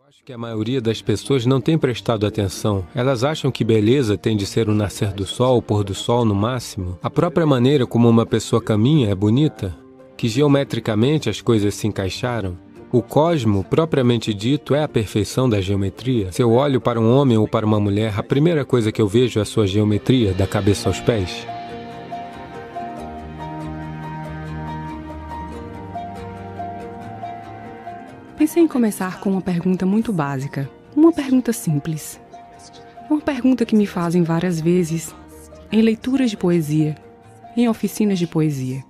Acho que a maioria das pessoas não tem prestado atenção. Elas acham que beleza tem de ser o nascer do sol, o pôr do sol no máximo. A própria maneira como uma pessoa caminha é bonita, que geometricamente as coisas se encaixaram. O cosmo, propriamente dito, é a perfeição da geometria. Se eu olho para um homem ou para uma mulher, a primeira coisa que eu vejo é a sua geometria, da cabeça aos pés. Pensei em começar com uma pergunta muito básica, uma pergunta simples. Uma pergunta que me fazem várias vezes, em leituras de poesia, em oficinas de poesia.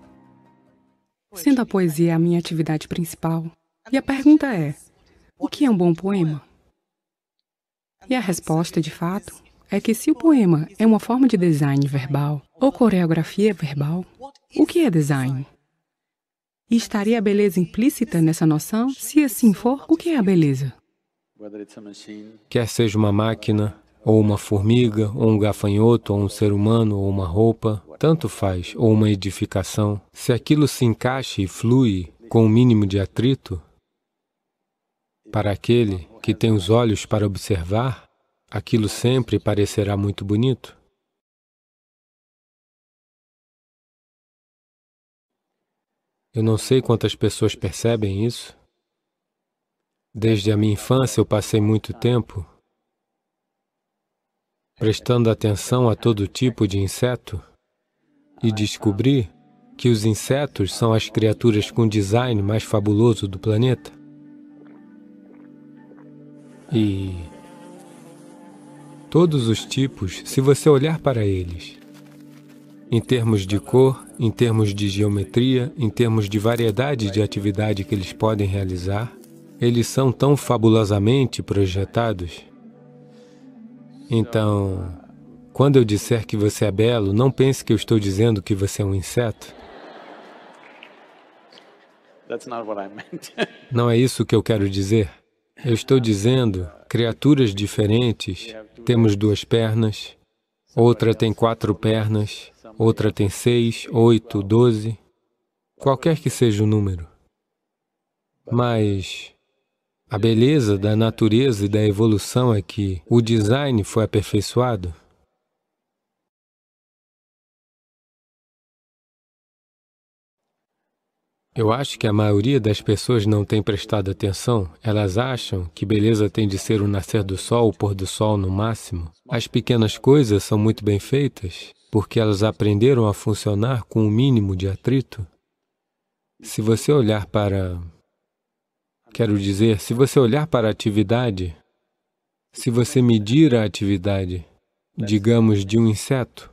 Sendo a poesia a minha atividade principal, e a pergunta é, o que é um bom poema? E a resposta, de fato, é que se o poema é uma forma de design verbal ou coreografia verbal, o que é design? E estaria a beleza implícita nessa noção? Se assim for, o que é a beleza? Quer seja uma máquina, ou uma formiga, ou um gafanhoto, ou um ser humano, ou uma roupa, tanto faz, ou uma edificação, se aquilo se encaixa e flui com o mínimo de atrito, para aquele que tem os olhos para observar, aquilo sempre parecerá muito bonito. Eu não sei quantas pessoas percebem isso. Desde a minha infância eu passei muito tempo prestando atenção a todo tipo de inseto e descobri que os insetos são as criaturas com design mais fabuloso do planeta. E todos os tipos, se você olhar para eles, em termos de cor, em termos de geometria, em termos de variedade de atividade que eles podem realizar, eles são tão fabulosamente projetados. Então, quando eu disser que você é belo, não pense que eu estou dizendo que você é um inseto. Não é isso que eu quero dizer. Eu estou dizendo criaturas diferentes. Temos 2 pernas, outra tem 4 pernas, outra tem 6, 8, 12, qualquer que seja o número. Mas a beleza da natureza e da evolução é que o design foi aperfeiçoado. Eu acho que a maioria das pessoas não tem prestado atenção. Elas acham que beleza tem de ser o nascer do sol, o pôr do sol no máximo. As pequenas coisas são muito bem feitas, porque elas aprenderam a funcionar com o mínimo de atrito. Se você olhar para... Quero dizer, se você olhar para a atividade, se você medir a atividade, digamos, de um inseto,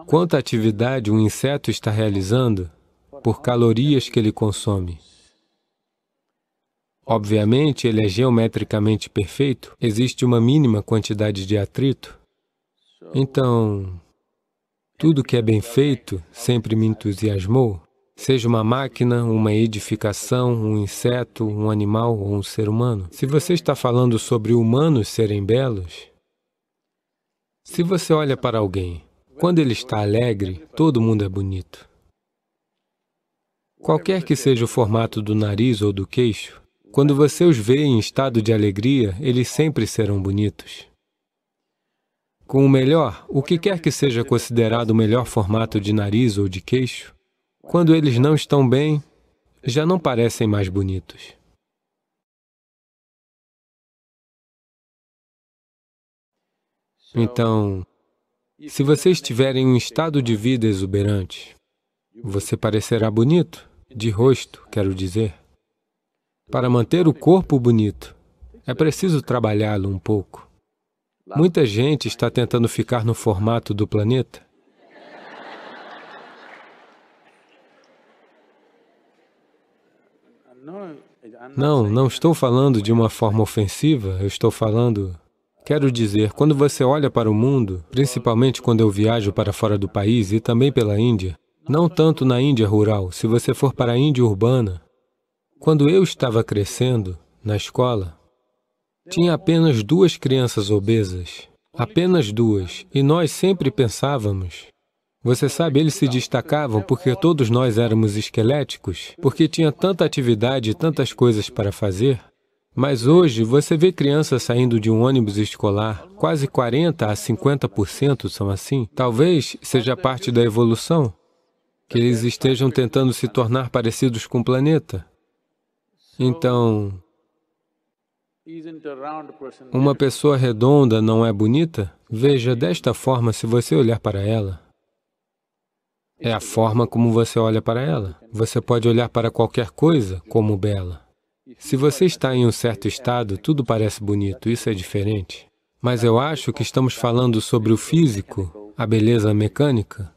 quanta atividade um inseto está realizando por calorias que ele consome? Obviamente, ele é geometricamente perfeito, existe uma mínima quantidade de atrito. Então, tudo que é bem feito sempre me entusiasmou, seja uma máquina, uma edificação, um inseto, um animal ou um ser humano. Se você está falando sobre humanos serem belos, se você olha para alguém, quando ele está alegre, todo mundo é bonito. Qualquer que seja o formato do nariz ou do queixo, quando você os vê em estado de alegria, eles sempre serão bonitos. Com o melhor, o que quer que seja considerado o melhor formato de nariz ou de queixo, quando eles não estão bem, já não parecem mais bonitos. Então, se você estiver em um estado de vida exuberante, você parecerá bonito, de rosto, quero dizer. Para manter o corpo bonito, é preciso trabalhá-lo um pouco. Muita gente está tentando ficar no formato do planeta. Não estou falando de uma forma ofensiva, eu estou falando... Quero dizer, quando você olha para o mundo, principalmente quando eu viajo para fora do país e também pela Índia, não tanto na Índia rural, se você for para a Índia urbana, quando eu estava crescendo, na escola, tinha apenas 2 crianças obesas, apenas 2, e nós sempre pensávamos... Você sabe, eles se destacavam porque todos nós éramos esqueléticos, porque tinha tanta atividade e tantas coisas para fazer. Mas hoje, você vê crianças saindo de um ônibus escolar, quase 40% a 50% são assim. Talvez seja parte da evolução, que eles estejam tentando se tornar parecidos com o planeta. Então, uma pessoa redonda não é bonita? Veja, desta forma, se você olhar para ela, é a forma como você olha para ela. Você pode olhar para qualquer coisa como bela. Se você está em um certo estado, tudo parece bonito, isso é diferente. Mas eu acho que estamos falando sobre o físico, a beleza mecânica.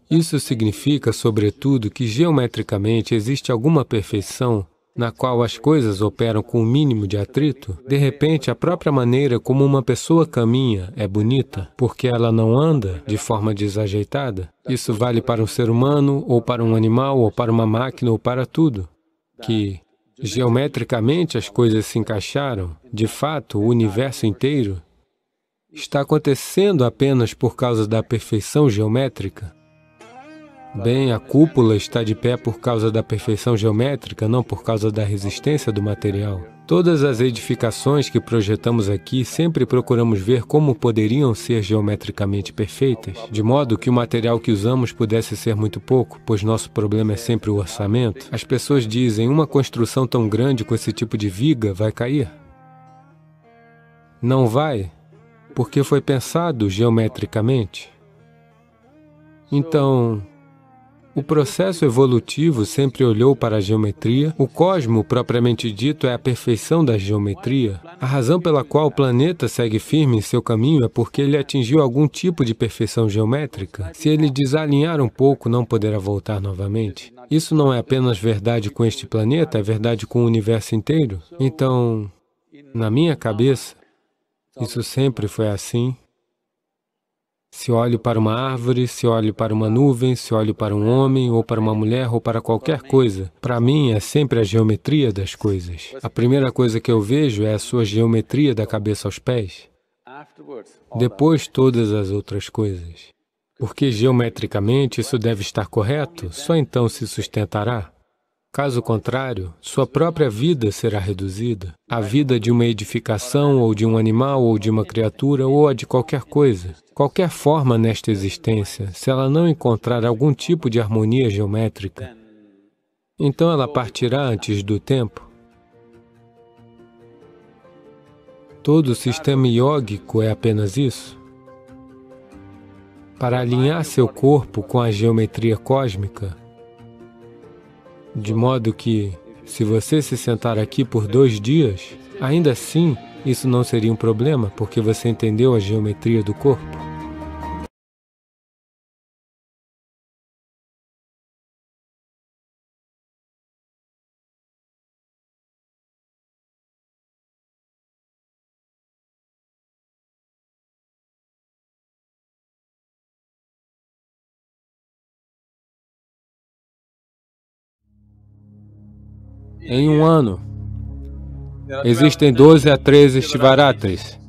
Isso significa, sobretudo, que geometricamente existe alguma perfeição na qual as coisas operam com o mínimo de atrito. De repente, a própria maneira como uma pessoa caminha é bonita, porque ela não anda de forma desajeitada. Isso vale para um ser humano, ou para um animal, ou para uma máquina, ou para tudo. Que, geometricamente, as coisas se encaixaram. De fato, o universo inteiro está acontecendo apenas por causa da perfeição geométrica. Bem, a cúpula está de pé por causa da perfeição geométrica, não por causa da resistência do material. Todas as edificações que projetamos aqui, sempre procuramos ver como poderiam ser geometricamente perfeitas, de modo que o material que usamos pudesse ser muito pouco, pois nosso problema é sempre o orçamento. As pessoas dizem, uma construção tão grande com esse tipo de viga vai cair. Não vai, porque foi pensado geometricamente. Então, o processo evolutivo sempre olhou para a geometria. O cosmo, propriamente dito, é a perfeição da geometria. A razão pela qual o planeta segue firme em seu caminho é porque ele atingiu algum tipo de perfeição geométrica. Se ele desalinhar um pouco, não poderá voltar novamente. Isso não é apenas verdade com este planeta, é verdade com o universo inteiro. Então, na minha cabeça, isso sempre foi assim. Se olho para uma árvore, se olho para uma nuvem, se olho para um homem, ou para uma mulher, ou para qualquer coisa, para mim é sempre a geometria das coisas. A primeira coisa que eu vejo é a sua geometria da cabeça aos pés. Depois, todas as outras coisas. Porque geometricamente isso deve estar correto, só então se sustentará. Caso contrário, sua própria vida será reduzida. A vida de uma edificação, ou de um animal, ou de uma criatura, ou a de qualquer coisa. Qualquer forma nesta existência, se ela não encontrar algum tipo de harmonia geométrica, então ela partirá antes do tempo. Todo o sistema iógico é apenas isso. Para alinhar seu corpo com a geometria cósmica, de modo que, se você se sentar aqui por 2 dias, ainda assim, isso não seria um problema, porque você entendeu a geometria do corpo. Em um ano, existem 12 a 13 Shivaratris.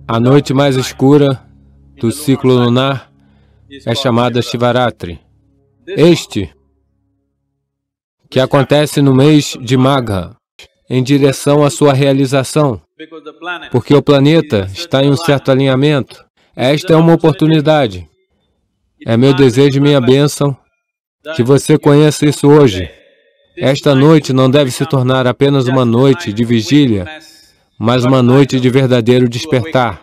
A noite mais escura do ciclo lunar é chamada Shivaratri. Este, que acontece no mês de Magha, em direção à sua realização, porque o planeta está em um certo alinhamento. Esta é uma oportunidade. É meu desejo e minha bênção que você conheça isso hoje. Esta noite não deve se tornar apenas uma noite de vigília, mas uma noite de verdadeiro despertar.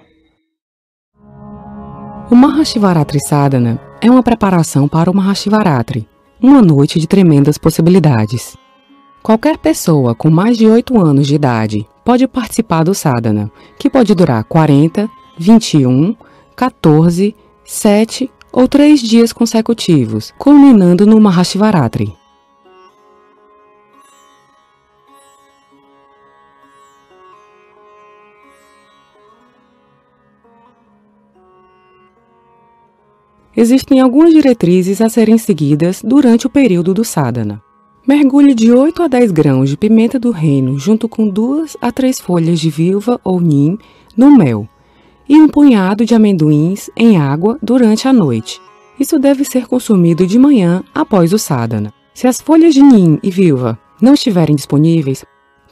O Mahashivaratri Sadhana é uma preparação para o Mahashivaratri, uma noite de tremendas possibilidades. Qualquer pessoa com mais de 8 anos de idade pode participar do sadhana, que pode durar 40, 21, 14, 7 ou 3 dias consecutivos, culminando no Mahashivaratri. Existem algumas diretrizes a serem seguidas durante o período do sadhana. Mergulhe de 8 a 10 grãos de pimenta do reino junto com 2 a 3 folhas de vilva ou neem no mel e um punhado de amendoins em água durante a noite. Isso deve ser consumido de manhã após o sadhana. Se as folhas de neem e vilva não estiverem disponíveis,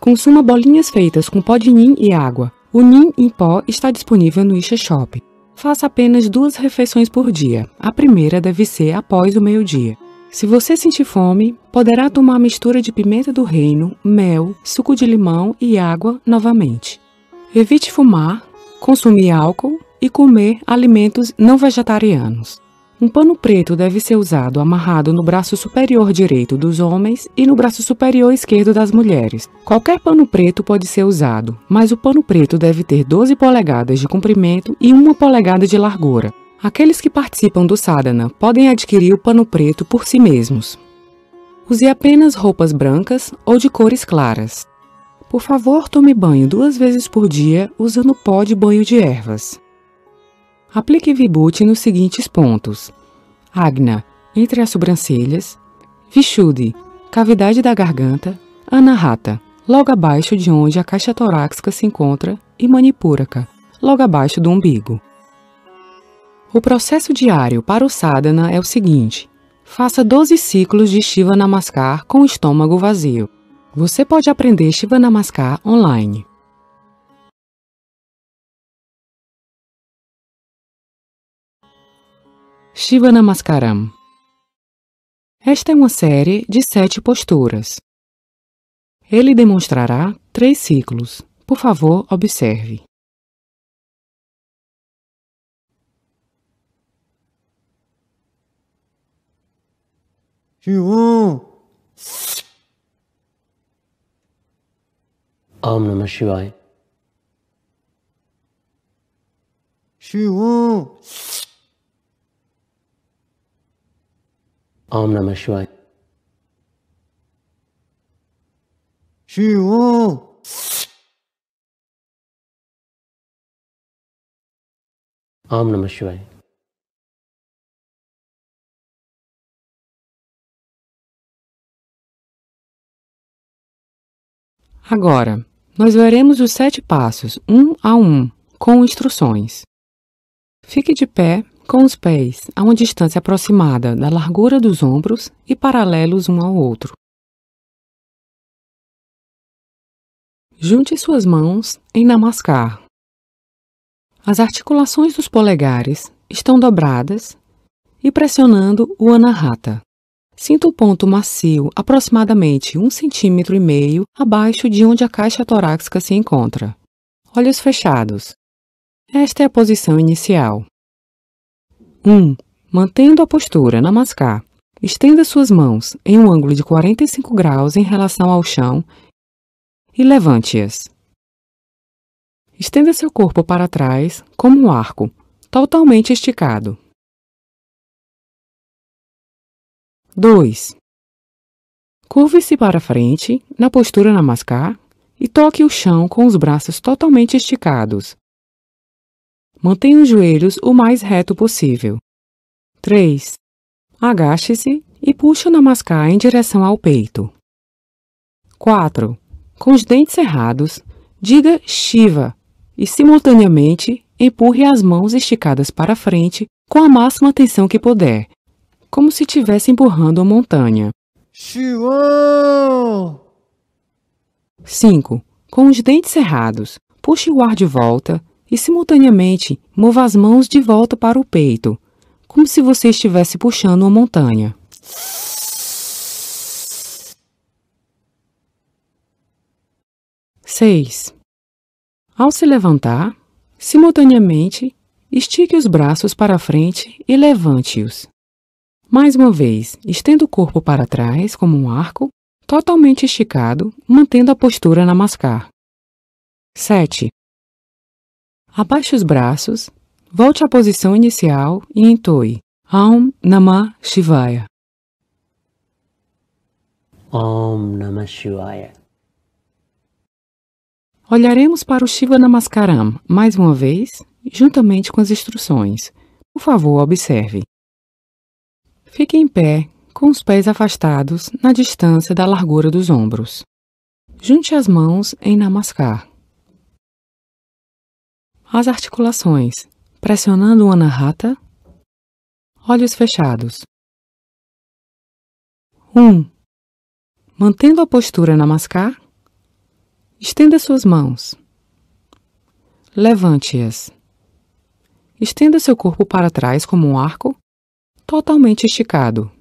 Consuma bolinhas feitas com pó de nim e água. O nim em pó está disponível no Isha Shop. Faça apenas 2 refeições por dia. A primeira deve ser após o meio-dia. Se você sentir fome, poderá tomar a mistura de pimenta do reino, mel, suco de limão e água novamente. Evite fumar, consumir álcool e comer alimentos não vegetarianos. Um pano preto deve ser usado amarrado no braço superior direito dos homens e no braço superior esquerdo das mulheres. Qualquer pano preto pode ser usado, mas o pano preto deve ter 12 polegadas de comprimento e 1 polegada de largura. Aqueles que participam do sadhana podem adquirir o pano preto por si mesmos. Use apenas roupas brancas ou de cores claras. Por favor, tome banho 2 vezes por dia usando pó de banho de ervas. Aplique vibhuti nos seguintes pontos: Agna, entre as sobrancelhas; Vishuddhi, cavidade da garganta; Anahata, logo abaixo de onde a caixa torácica se encontra; e Manipuraka, logo abaixo do umbigo. O processo diário para o sadhana é o seguinte: faça 12 ciclos de Shiva Namaskar com o estômago vazio. Você pode aprender Shiva Namaskar online. Shiva Namaskaram. Esta é uma série de 7 posturas. Ele demonstrará 3 ciclos. Por favor, observe. Om Namah Shivaya. Om Namah Shivaya. Om Namah Shivaya. Agora, nós veremos os 7 passos, um a um, com instruções. Fique de pé, com os pés a uma distância aproximada da largura dos ombros e paralelos um ao outro. Junte suas mãos em Namaskar. As articulações dos polegares estão dobradas e pressionando o Anahata. Sinta o ponto macio aproximadamente 1,5 cm abaixo de onde a caixa torácica se encontra. Olhos fechados. Esta é a posição inicial. 1. Mantendo a postura Namaskar, estenda suas mãos em um ângulo de 45 graus em relação ao chão e levante-as. Estenda seu corpo para trás como um arco, totalmente esticado. 2. Curve-se para frente na postura Namaskar e toque o chão com os braços totalmente esticados. Mantenha os joelhos o mais reto possível. 3. Agache-se e puxe o Namaskar em direção ao peito. 4. Com os dentes cerrados, diga Shiva e, simultaneamente, empurre as mãos esticadas para frente com a máxima tensão que puder, como se estivesse empurrando uma montanha. 5. Com os dentes cerrados, puxe o ar de volta e, simultaneamente, mova as mãos de volta para o peito, como se você estivesse puxando uma montanha. 6. Ao se levantar, simultaneamente, estique os braços para frente e levante-os. Mais uma vez, estenda o corpo para trás como um arco, totalmente esticado, mantendo a postura Namaskar. 7. Abaixe os braços, volte à posição inicial e entoe Om Namah Shivaya. Om Namah Shivaya. Olharemos para o Shiva Namaskaram mais uma vez, juntamente com as instruções. Por favor, observe. Fique em pé, com os pés afastados na distância da largura dos ombros. Junte as mãos em Namaskar. As articulações, pressionando o Anahata. Olhos fechados. 1. Mantendo a postura Namaskar. Estenda suas mãos. Levante-as. Estenda seu corpo para trás como um arco, totalmente esticado.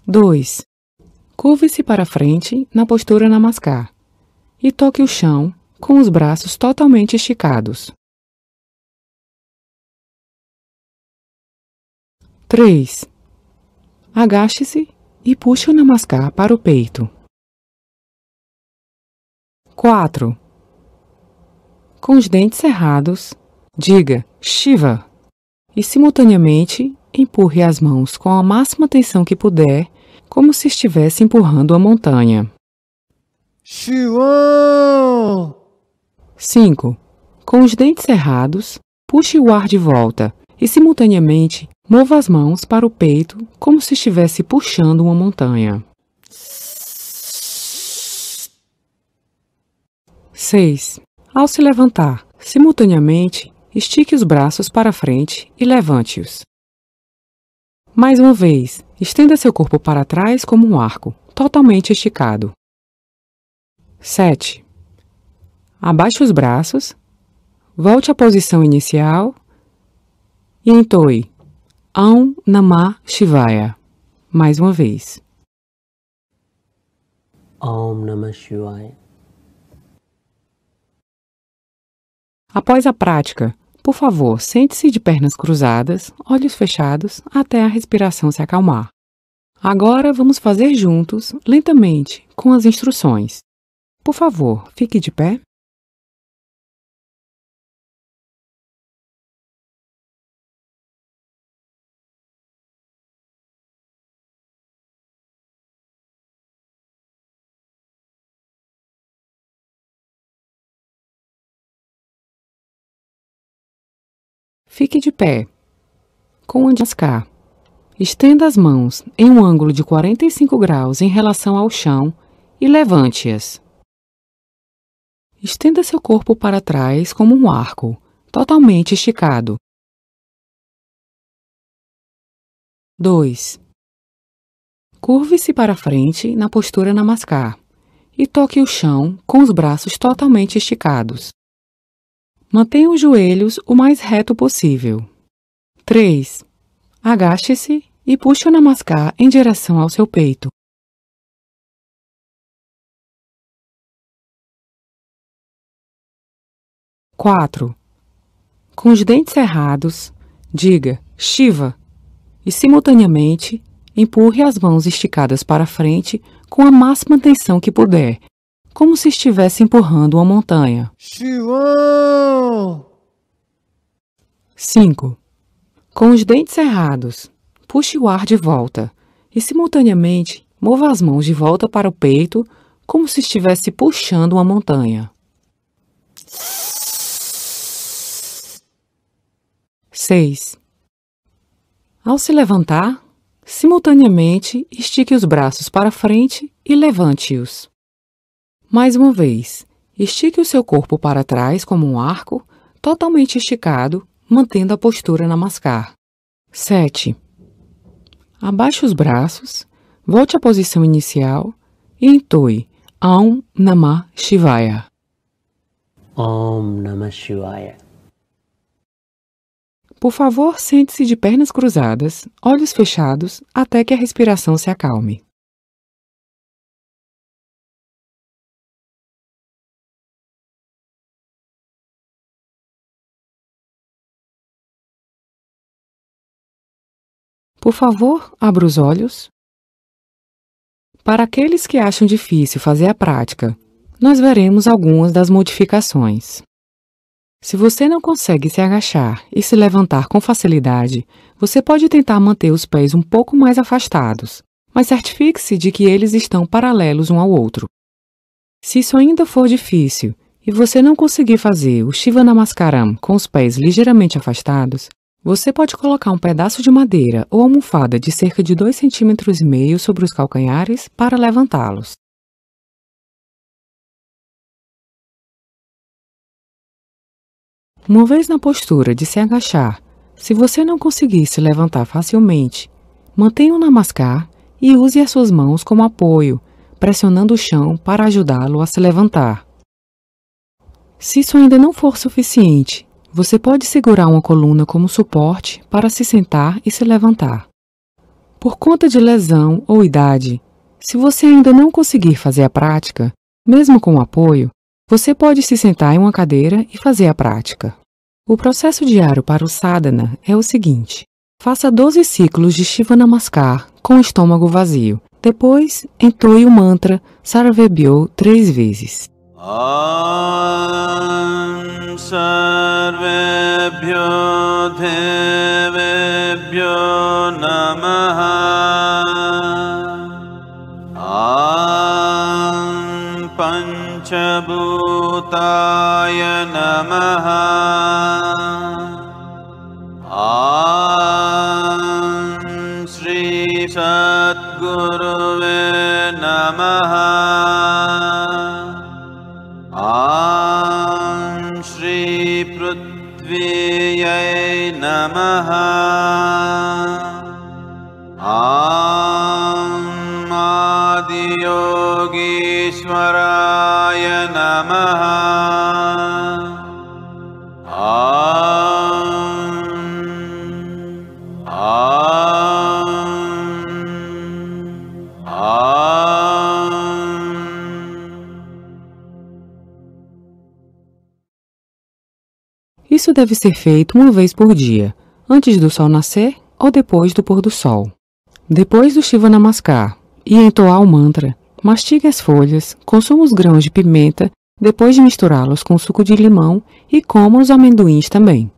2. Curve-se para frente na postura Namaskar e toque o chão com os braços totalmente esticados. 3. Agache-se e puxe o Namaskar para o peito. 4. Com os dentes cerrados, diga Shiva e simultaneamente empurre as mãos com a máxima tensão que puder, como se estivesse empurrando uma montanha. Shiva! 5. Com os dentes cerrados, puxe o ar de volta e simultaneamente mova as mãos para o peito como se estivesse puxando uma montanha. 6. Ao se levantar, simultaneamente, estique os braços para frente e levante-os. Mais uma vez, estenda seu corpo para trás como um arco, totalmente esticado. 7. Abaixe os braços, volte à posição inicial e entoe Om Namah Shivaya. Mais uma vez. Om Namah Shivaya. Após a prática, por favor, sente-se de pernas cruzadas, olhos fechados, até a respiração se acalmar. Agora vamos fazer juntos, lentamente, com as instruções. Por favor, fique de pé. Fique de pé, com o Namaskar. Estenda as mãos em um ângulo de 45 graus em relação ao chão e levante-as. Estenda seu corpo para trás como um arco, totalmente esticado. 2. Curve-se para frente na postura Namaskar e toque o chão com os braços totalmente esticados. Mantenha os joelhos o mais reto possível. 3. Agache-se e puxe o Namaskar em direção ao seu peito. 4. Com os dentes cerrados, diga Shiva e simultaneamente empurre as mãos esticadas para frente com a máxima tensão que puder, como se estivesse empurrando uma montanha. Shiva! 5. Com os dentes cerrados, puxe o ar de volta e simultaneamente mova as mãos de volta para o peito como se estivesse puxando uma montanha. 6. Ao se levantar, simultaneamente estique os braços para frente e levante-os. Mais uma vez, estique o seu corpo para trás como um arco, totalmente esticado, mantendo a postura Namaskar. 7. Abaixe os braços, volte à posição inicial e entoe Om Namah Shivaya. Om Namah Shivaya. Por favor, sente-se de pernas cruzadas, olhos fechados, até que a respiração se acalme. Por favor, abra os olhos. Para aqueles que acham difícil fazer a prática, nós veremos algumas das modificações. Se você não consegue se agachar e se levantar com facilidade, você pode tentar manter os pés um pouco mais afastados, mas certifique-se de que eles estão paralelos um ao outro. Se isso ainda for difícil e você não conseguir fazer o Shiva Namaskaram com os pés ligeiramente afastados, você pode colocar um pedaço de madeira ou almofada de cerca de 2,5 cm sobre os calcanhares para levantá-los. Uma vez na postura de se agachar, se você não conseguir se levantar facilmente, mantenha o Namaskar e use as suas mãos como apoio, pressionando o chão para ajudá-lo a se levantar. Se isso ainda não for suficiente, você pode segurar uma coluna como suporte para se sentar e se levantar. Por conta de lesão ou idade, se você ainda não conseguir fazer a prática, mesmo com apoio, você pode se sentar em uma cadeira e fazer a prática. O processo diário para o sadhana é o seguinte: faça 12 ciclos de Shiva Namaskar com o estômago vazio. Depois, entoie o mantra Sarvebhyo 3 vezes. Om Sarvebhyo Devebhyo Namaha Om Panchabhutaya Namaha Om Shri Satguruve Namaha Om Shri Prithviyai Namaha Om Adiyogishwaraya Namaha Isso deve ser feito uma vez por dia, antes do sol nascer ou depois do pôr do sol. Depois do Shiva Namaskar e entoar o mantra, mastigue as folhas, consuma os grãos de pimenta, depois de misturá-los com suco de limão e coma os amendoins também.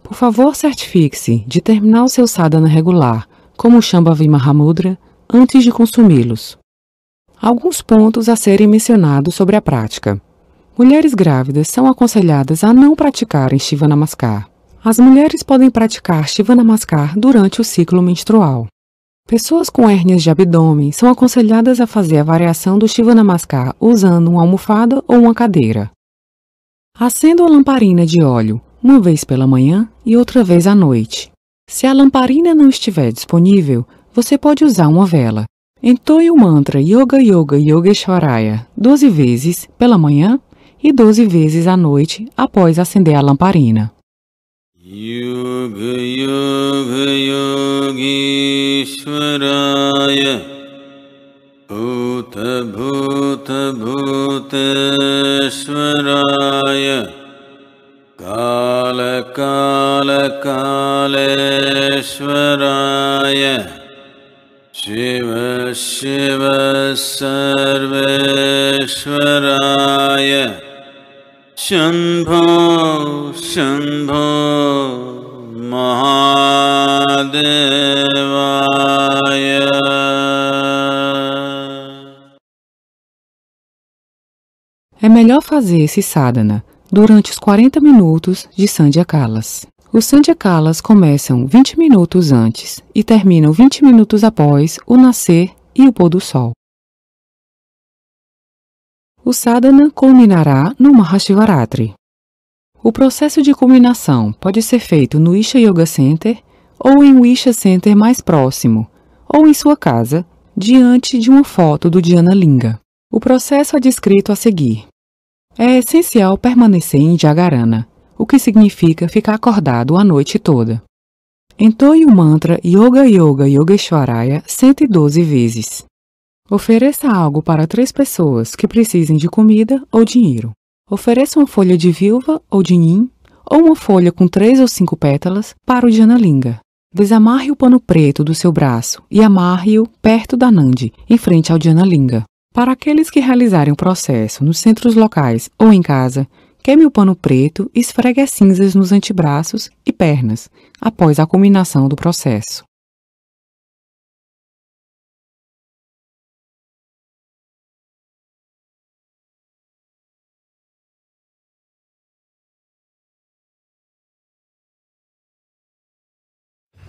Por favor, certifique-se de terminar o seu sadhana regular, como o Shambhavi Mahamudra, antes de consumi-los. Alguns pontos a serem mencionados sobre a prática. Mulheres grávidas são aconselhadas a não praticarem Shiva Namaskar. As mulheres podem praticar Shiva Namaskar durante o ciclo menstrual. Pessoas com hérnias de abdômen são aconselhadas a fazer a variação do Shiva Namaskar usando uma almofada ou uma cadeira. Acenda uma lamparina de óleo, uma vez pela manhã e outra vez à noite. Se a lamparina não estiver disponível, você pode usar uma vela. Entoie o mantra Yoga Yoga Yogeshwaraya 12 vezes pela manhã e 12 vezes à noite após acender a lamparina. Yoga Yoga Yogeshwaraya Bhuta Bhuta Bhuteshwaraya Kala Kala Kaleshwaraya Shiva Shiva Sarveshwaraya Shambho Shambho Mahadevaya. É melhor fazer esse sadhana durante os 40 minutos de Sandhyakalas. Os Sandhyakalas começam 20 minutos antes e terminam 20 minutos após o nascer e o pôr do sol. O sadhana culminará no Mahashivaratri. O processo de culminação pode ser feito no Isha Yoga Center ou em um Isha Center mais próximo, ou em sua casa, diante de uma foto do Dhyana Linga. O processo é descrito a seguir. É essencial permanecer em Jagarana, o que significa ficar acordado a noite toda. Entoie o mantra Yoga Yoga Yogeshwaraya 112 vezes. Ofereça algo para 3 pessoas que precisem de comida ou dinheiro. Ofereça uma folha de viúva ou de nim, ou uma folha com 3 ou 5 pétalas para o Dhyana Linga. Desamarre o pano preto do seu braço e amarre-o perto da Nandi, em frente ao Dhyana Linga. Para aqueles que realizarem o processo nos centros locais ou em casa, queime o pano preto e esfregue as cinzas nos antebraços e pernas, após a culminação do processo.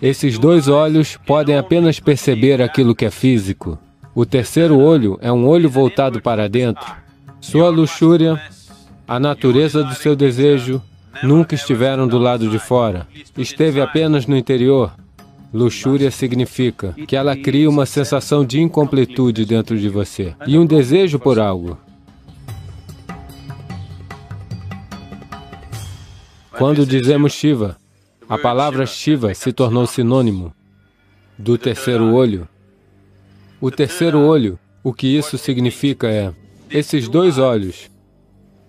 Esses 2 olhos podem apenas perceber aquilo que é físico. O terceiro olho é um olho voltado para dentro. Sua luxúria, a natureza do seu desejo, nunca estiveram do lado de fora. Esteve apenas no interior. Luxúria significa que ela cria uma sensação de incompletude dentro de você e um desejo por algo. Quando dizemos Shiva, a palavra Shiva se tornou sinônimo do terceiro olho. O terceiro olho, o que isso significa é, esses dois olhos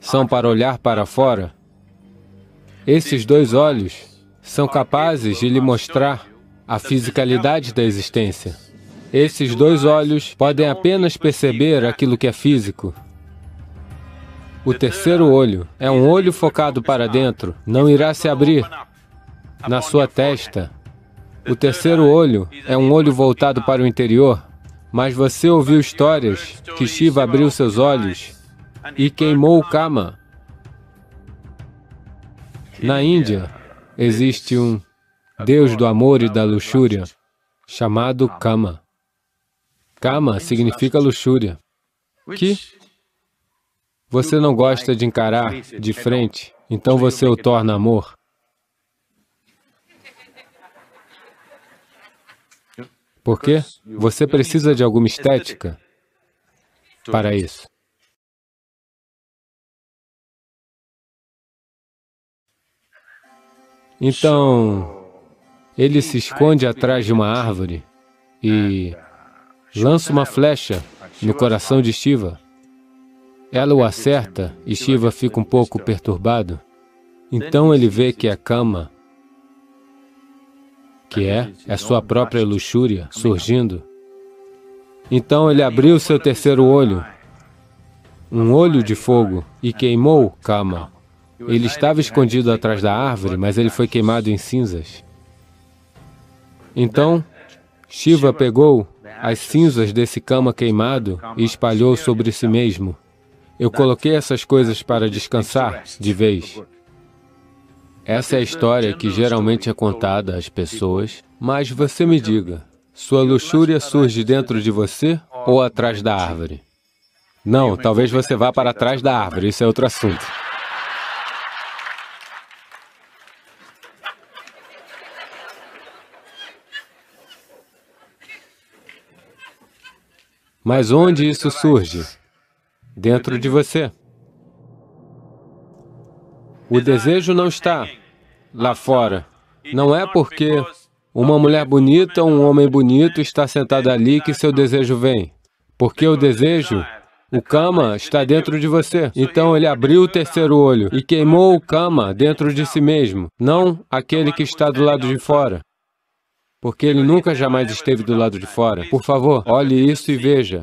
são para olhar para fora. Esses dois olhos são capazes de lhe mostrar a fisicalidade da existência. Esses dois olhos podem apenas perceber aquilo que é físico. O terceiro olho é um olho focado para dentro, não irá se abrir na sua testa. O terceiro olho é um olho voltado para o interior, mas você ouviu histórias que Shiva abriu seus olhos e queimou o Kama. Na Índia, existe um deus do amor e da luxúria, chamado Kama. Kama significa luxúria, que você não gosta de encarar de frente, então você o torna amor. Por quê? Você precisa de alguma estética para isso. Então, ele se esconde atrás de uma árvore e lança uma flecha no coração de Shiva. Ela o acerta e Shiva fica um pouco perturbado. Então ele vê que é Kama, que é sua própria luxúria surgindo. Então ele abriu seu terceiro olho, um olho de fogo, e queimou Kama. Ele estava escondido atrás da árvore, mas ele foi queimado em cinzas. Então, Shiva pegou as cinzas desse Kama queimado e espalhou sobre si mesmo. Eu coloquei essas coisas para descansar de vez. Essa é a história que geralmente é contada às pessoas, mas você me diga, sua luxúria surge dentro de você ou atrás da árvore? Não, talvez você vá para trás da árvore, isso é outro assunto. Mas onde isso surge? Dentro de você. O desejo não está lá fora. Não é porque uma mulher bonita ou um homem bonito está sentado ali que seu desejo vem. Porque o desejo, o Kama, está dentro de você. Então ele abriu o terceiro olho e queimou o Kama dentro de si mesmo, não aquele que está do lado de fora. Porque ele nunca jamais esteve do lado de fora. Por favor, olhe isso e veja.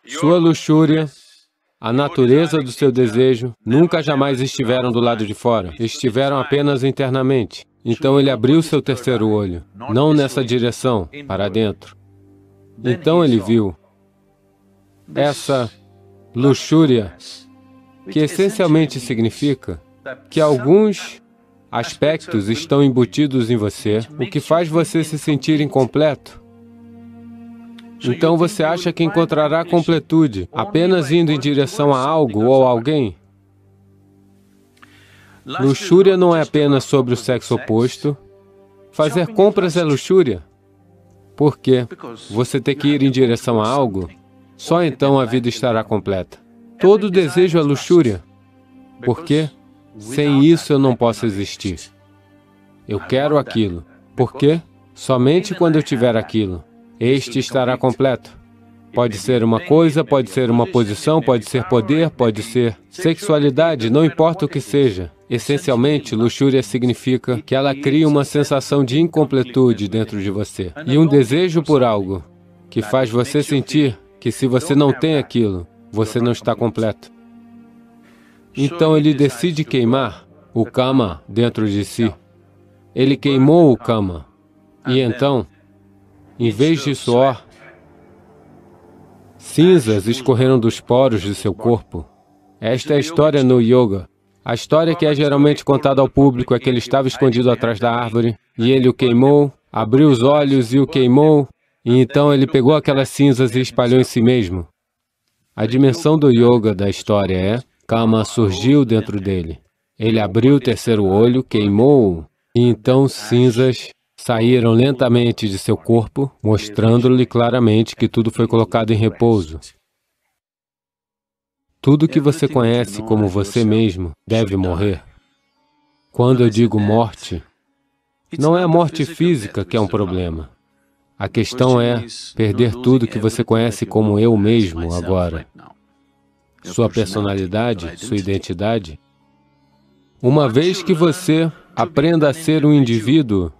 Sua luxúria, a natureza do seu desejo, nunca jamais estiveram do lado de fora. Estiveram apenas internamente. Então ele abriu seu terceiro olho, não nessa direção, para dentro. Então ele viu essa luxúria, que essencialmente significa que alguns aspectos estão embutidos em você, o que faz você se sentir incompleto. Então você acha que encontrará completude apenas indo em direção a algo ou alguém? Luxúria não é apenas sobre o sexo oposto. Fazer compras é luxúria. Por quê? Você tem que ir em direção a algo, só então a vida estará completa. Todo desejo é luxúria. Por quê? Sem isso eu não posso existir. Eu quero aquilo. Por quê? Somente quando eu tiver aquilo, este estará completo. Pode ser uma coisa, pode ser uma posição, pode ser poder, pode ser sexualidade, não importa o que seja. Essencialmente, luxúria significa que ela cria uma sensação de incompletude dentro de você e um desejo por algo que faz você sentir que se você não tem aquilo, você não está completo. Então ele decide queimar o Kama dentro de si. Ele queimou o Kama. E então, em vez de suor, cinzas escorreram dos poros de seu corpo. Esta é a história no yoga. A história que é geralmente contada ao público é que ele estava escondido atrás da árvore, e ele o queimou, abriu os olhos e o queimou, e então ele pegou aquelas cinzas e espalhou em si mesmo. A dimensão do yoga da história é, Kama surgiu dentro dele. Ele abriu o terceiro olho, queimou-o, e então cinzas saíram lentamente de seu corpo, mostrando-lhe claramente que tudo foi colocado em repouso. Tudo que você conhece como você mesmo deve morrer. Quando eu digo morte, não é a morte física que é um problema. A questão é perder tudo que você conhece como eu mesmo agora. Sua personalidade, sua identidade. Uma vez que você aprenda a ser um indivíduo,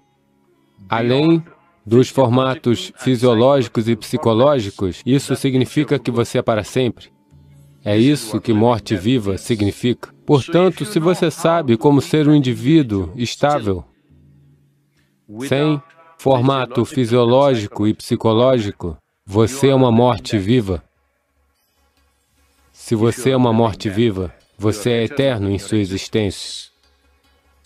além dos formatos fisiológicos e psicológicos, isso significa que você é para sempre. É isso que morte viva significa. Portanto, se você sabe como ser um indivíduo estável, sem formato fisiológico e psicológico, você é uma morte viva. Se você é uma morte viva, você é eterno em sua existência.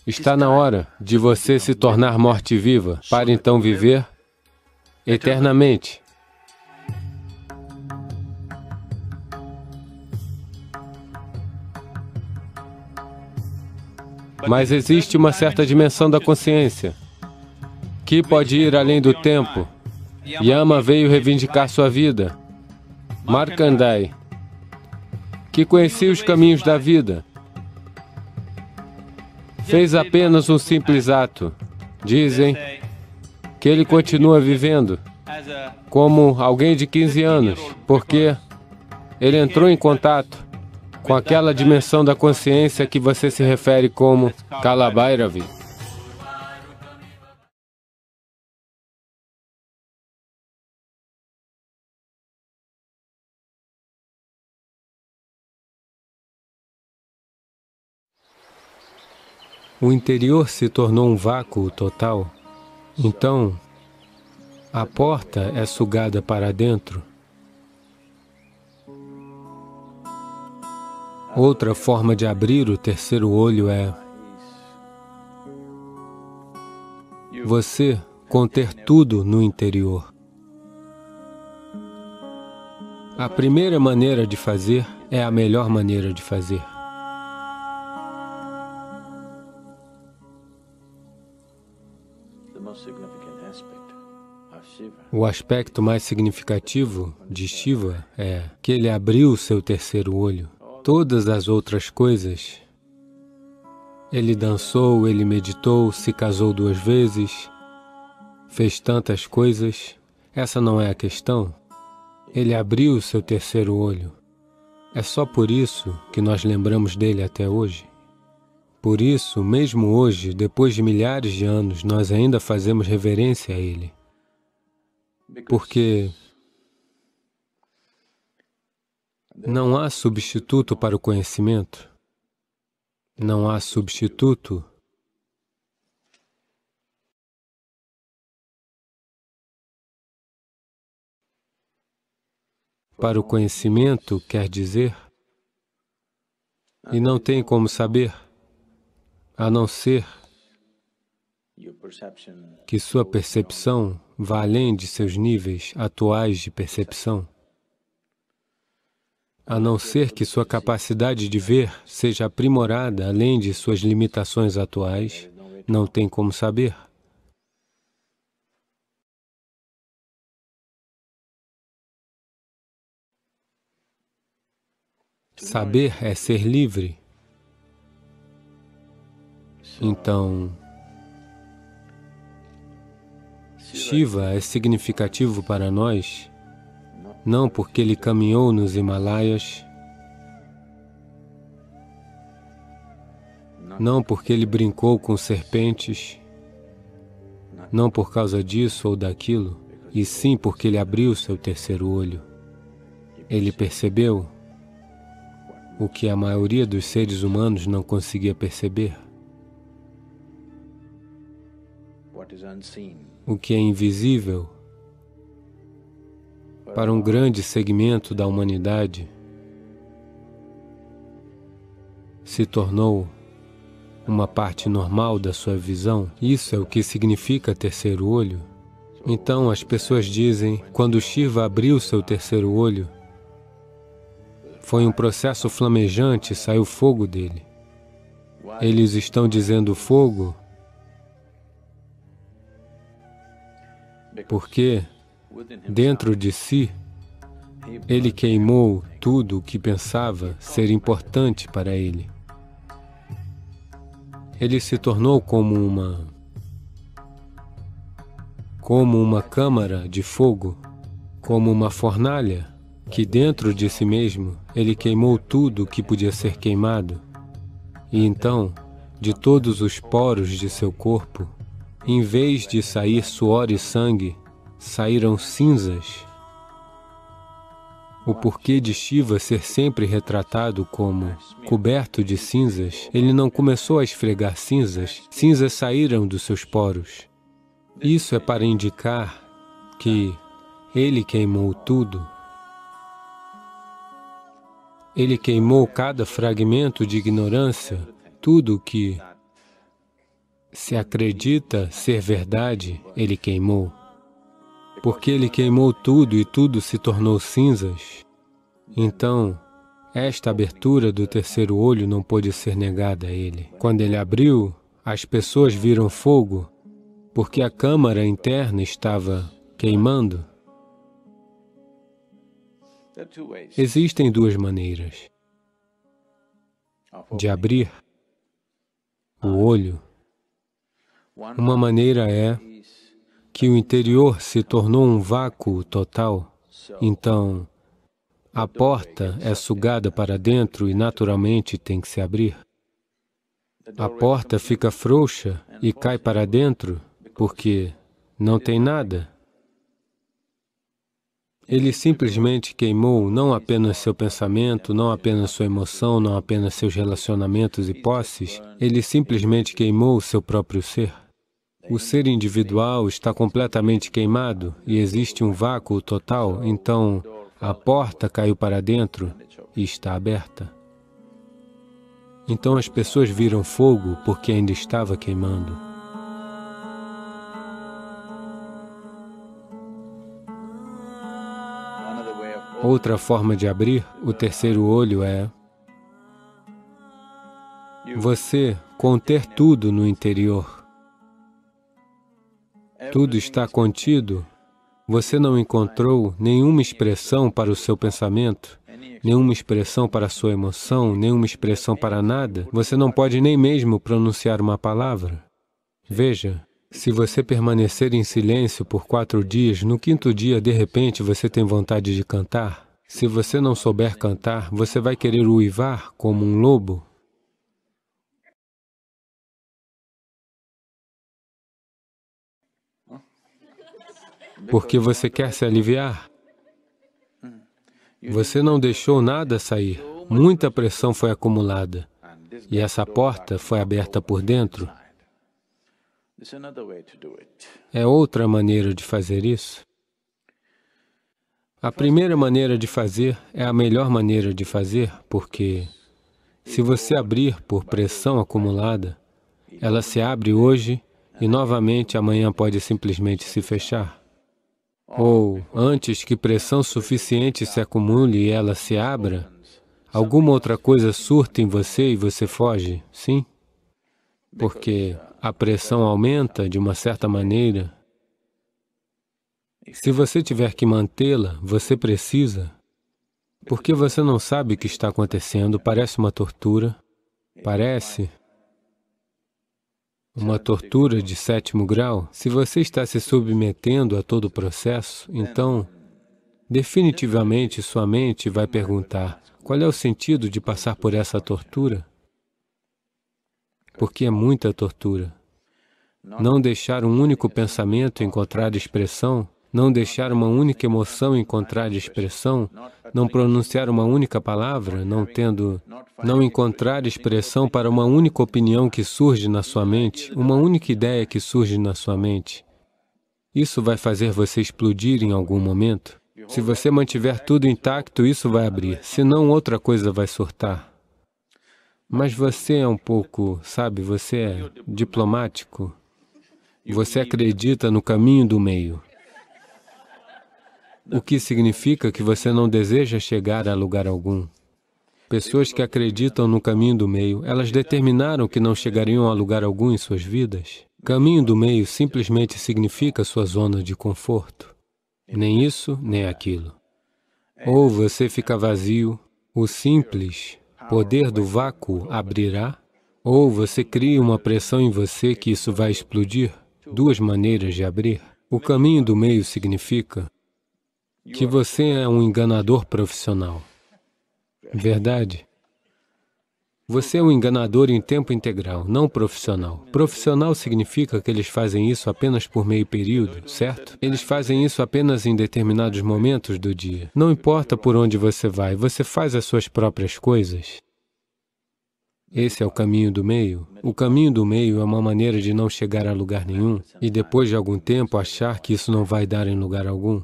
Está na hora de você se tornar morte viva, para então viver eternamente. Mas existe uma certa dimensão da consciência que pode ir além do tempo. Yama veio reivindicar sua vida. Markandeya, que conhecia os caminhos da vida, fez apenas um simples ato. Dizem que ele continua vivendo como alguém de 15 anos, porque ele entrou em contato com aquela dimensão da consciência que você se refere como Kalabhairavi. O interior se tornou um vácuo total. Então, a porta é sugada para dentro. Outra forma de abrir o terceiro olho é você conter tudo no interior. A primeira maneira de fazer é a melhor maneira de fazer. O aspecto mais significativo de Shiva é que ele abriu o seu terceiro olho. Todas as outras coisas, ele dançou, ele meditou, se casou 2 vezes, fez tantas coisas, essa não é a questão. Ele abriu o seu terceiro olho. É só por isso que nós lembramos dele até hoje. Por isso, mesmo hoje, depois de milhares de anos, nós ainda fazemos reverência a ele. Porque não há substituto para o conhecimento. Não há substituto para o conhecimento, quer dizer, e não tem como saber, a não ser que sua percepção vá além de seus níveis atuais de percepção. A não ser que sua capacidade de ver seja aprimorada além de suas limitações atuais, não tem como saber. Saber é ser livre. Então, Shiva é significativo para nós, não porque ele caminhou nos Himalaias, não porque ele brincou com serpentes, não por causa disso ou daquilo, e sim porque ele abriu seu terceiro olho. Ele percebeu o que a maioria dos seres humanos não conseguia perceber. O que é invisível para um grande segmento da humanidade se tornou uma parte normal da sua visão. Isso é o que significa terceiro olho. Então as pessoas dizem, quando Shiva abriu seu terceiro olho, foi um processo flamejante, saiu fogo dele. Eles estão dizendo fogo porque dentro de si, ele queimou tudo o que pensava ser importante para ele. Ele se tornou como uma câmara de fogo, como uma fornalha, que dentro de si mesmo, ele queimou tudo o que podia ser queimado. E então, de todos os poros de seu corpo, em vez de sair suor e sangue, saíram cinzas. O porquê de Shiva ser sempre retratado como coberto de cinzas, ele não começou a esfregar cinzas, cinzas saíram dos seus poros. Isso é para indicar que ele queimou tudo. Ele queimou cada fragmento de ignorância, tudo que se acredita ser verdade, ele queimou. Porque ele queimou tudo e tudo se tornou cinzas. Então, esta abertura do terceiro olho não pôde ser negada a ele. Quando ele abriu, as pessoas viram fogo, porque a câmara interna estava queimando. Existem duas maneiras de abrir o olho. Uma maneira é que o interior se tornou um vácuo total, então a porta é sugada para dentro e naturalmente tem que se abrir. A porta fica frouxa e cai para dentro porque não tem nada. Ele simplesmente queimou não apenas seu pensamento, não apenas sua emoção, não apenas seus relacionamentos e posses, ele simplesmente queimou o seu próprio ser. O ser individual está completamente queimado e existe um vácuo total, então a porta caiu para dentro e está aberta. Então as pessoas viram fogo porque ainda estava queimando. Outra forma de abrir o terceiro olho é você conter tudo no interior. Tudo está contido. Você não encontrou nenhuma expressão para o seu pensamento, nenhuma expressão para a sua emoção, nenhuma expressão para nada. Você não pode nem mesmo pronunciar uma palavra. Veja, se você permanecer em silêncio por 4 dias, no 5º dia, de repente, você tem vontade de cantar. Se você não souber cantar, você vai querer uivar como um lobo. Porque você quer se aliviar. Você não deixou nada sair. Muita pressão foi acumulada. E essa porta foi aberta por dentro. É outra maneira de fazer isso. A primeira maneira de fazer é a melhor maneira de fazer, porque se você abrir por pressão acumulada, ela se abre hoje e novamente amanhã pode simplesmente se fechar. Ou, antes que pressão suficiente se acumule e ela se abra, alguma outra coisa surta em você e você foge, sim? Porque a pressão aumenta de uma certa maneira. Se você tiver que mantê-la, você precisa. Porque você não sabe o que está acontecendo, parece uma tortura, parece uma tortura de 7º grau. Se você está se submetendo a todo o processo, então, definitivamente sua mente vai perguntar, qual é o sentido de passar por essa tortura? Porque é muita tortura. Não deixar um único pensamento encontrar expressão, não deixar uma única emoção encontrar expressão, não pronunciar uma única palavra, não encontrar expressão para uma única opinião que surge na sua mente, uma única ideia que surge na sua mente. Isso vai fazer você explodir em algum momento. Se você mantiver tudo intacto, isso vai abrir, senão outra coisa vai surtar. Mas você é um pouco, sabe, você é diplomático. Você acredita no caminho do meio. O que significa que você não deseja chegar a lugar algum. Pessoas que acreditam no caminho do meio, elas determinaram que não chegariam a lugar algum em suas vidas. Caminho do meio simplesmente significa sua zona de conforto. Nem isso, nem aquilo. Ou você fica vazio, o simples poder do vácuo abrirá, ou você cria uma pressão em você que isso vai explodir. Duas maneiras de abrir. O caminho do meio significa que você é um enganador profissional. Verdade? Você é um enganador em tempo integral, não profissional. Profissional significa que eles fazem isso apenas por meio período, certo? Eles fazem isso apenas em determinados momentos do dia. Não importa por onde você vai, você faz as suas próprias coisas. Esse é o caminho do meio. O caminho do meio é uma maneira de não chegar a lugar nenhum e depois de algum tempo achar que isso não vai dar em lugar algum.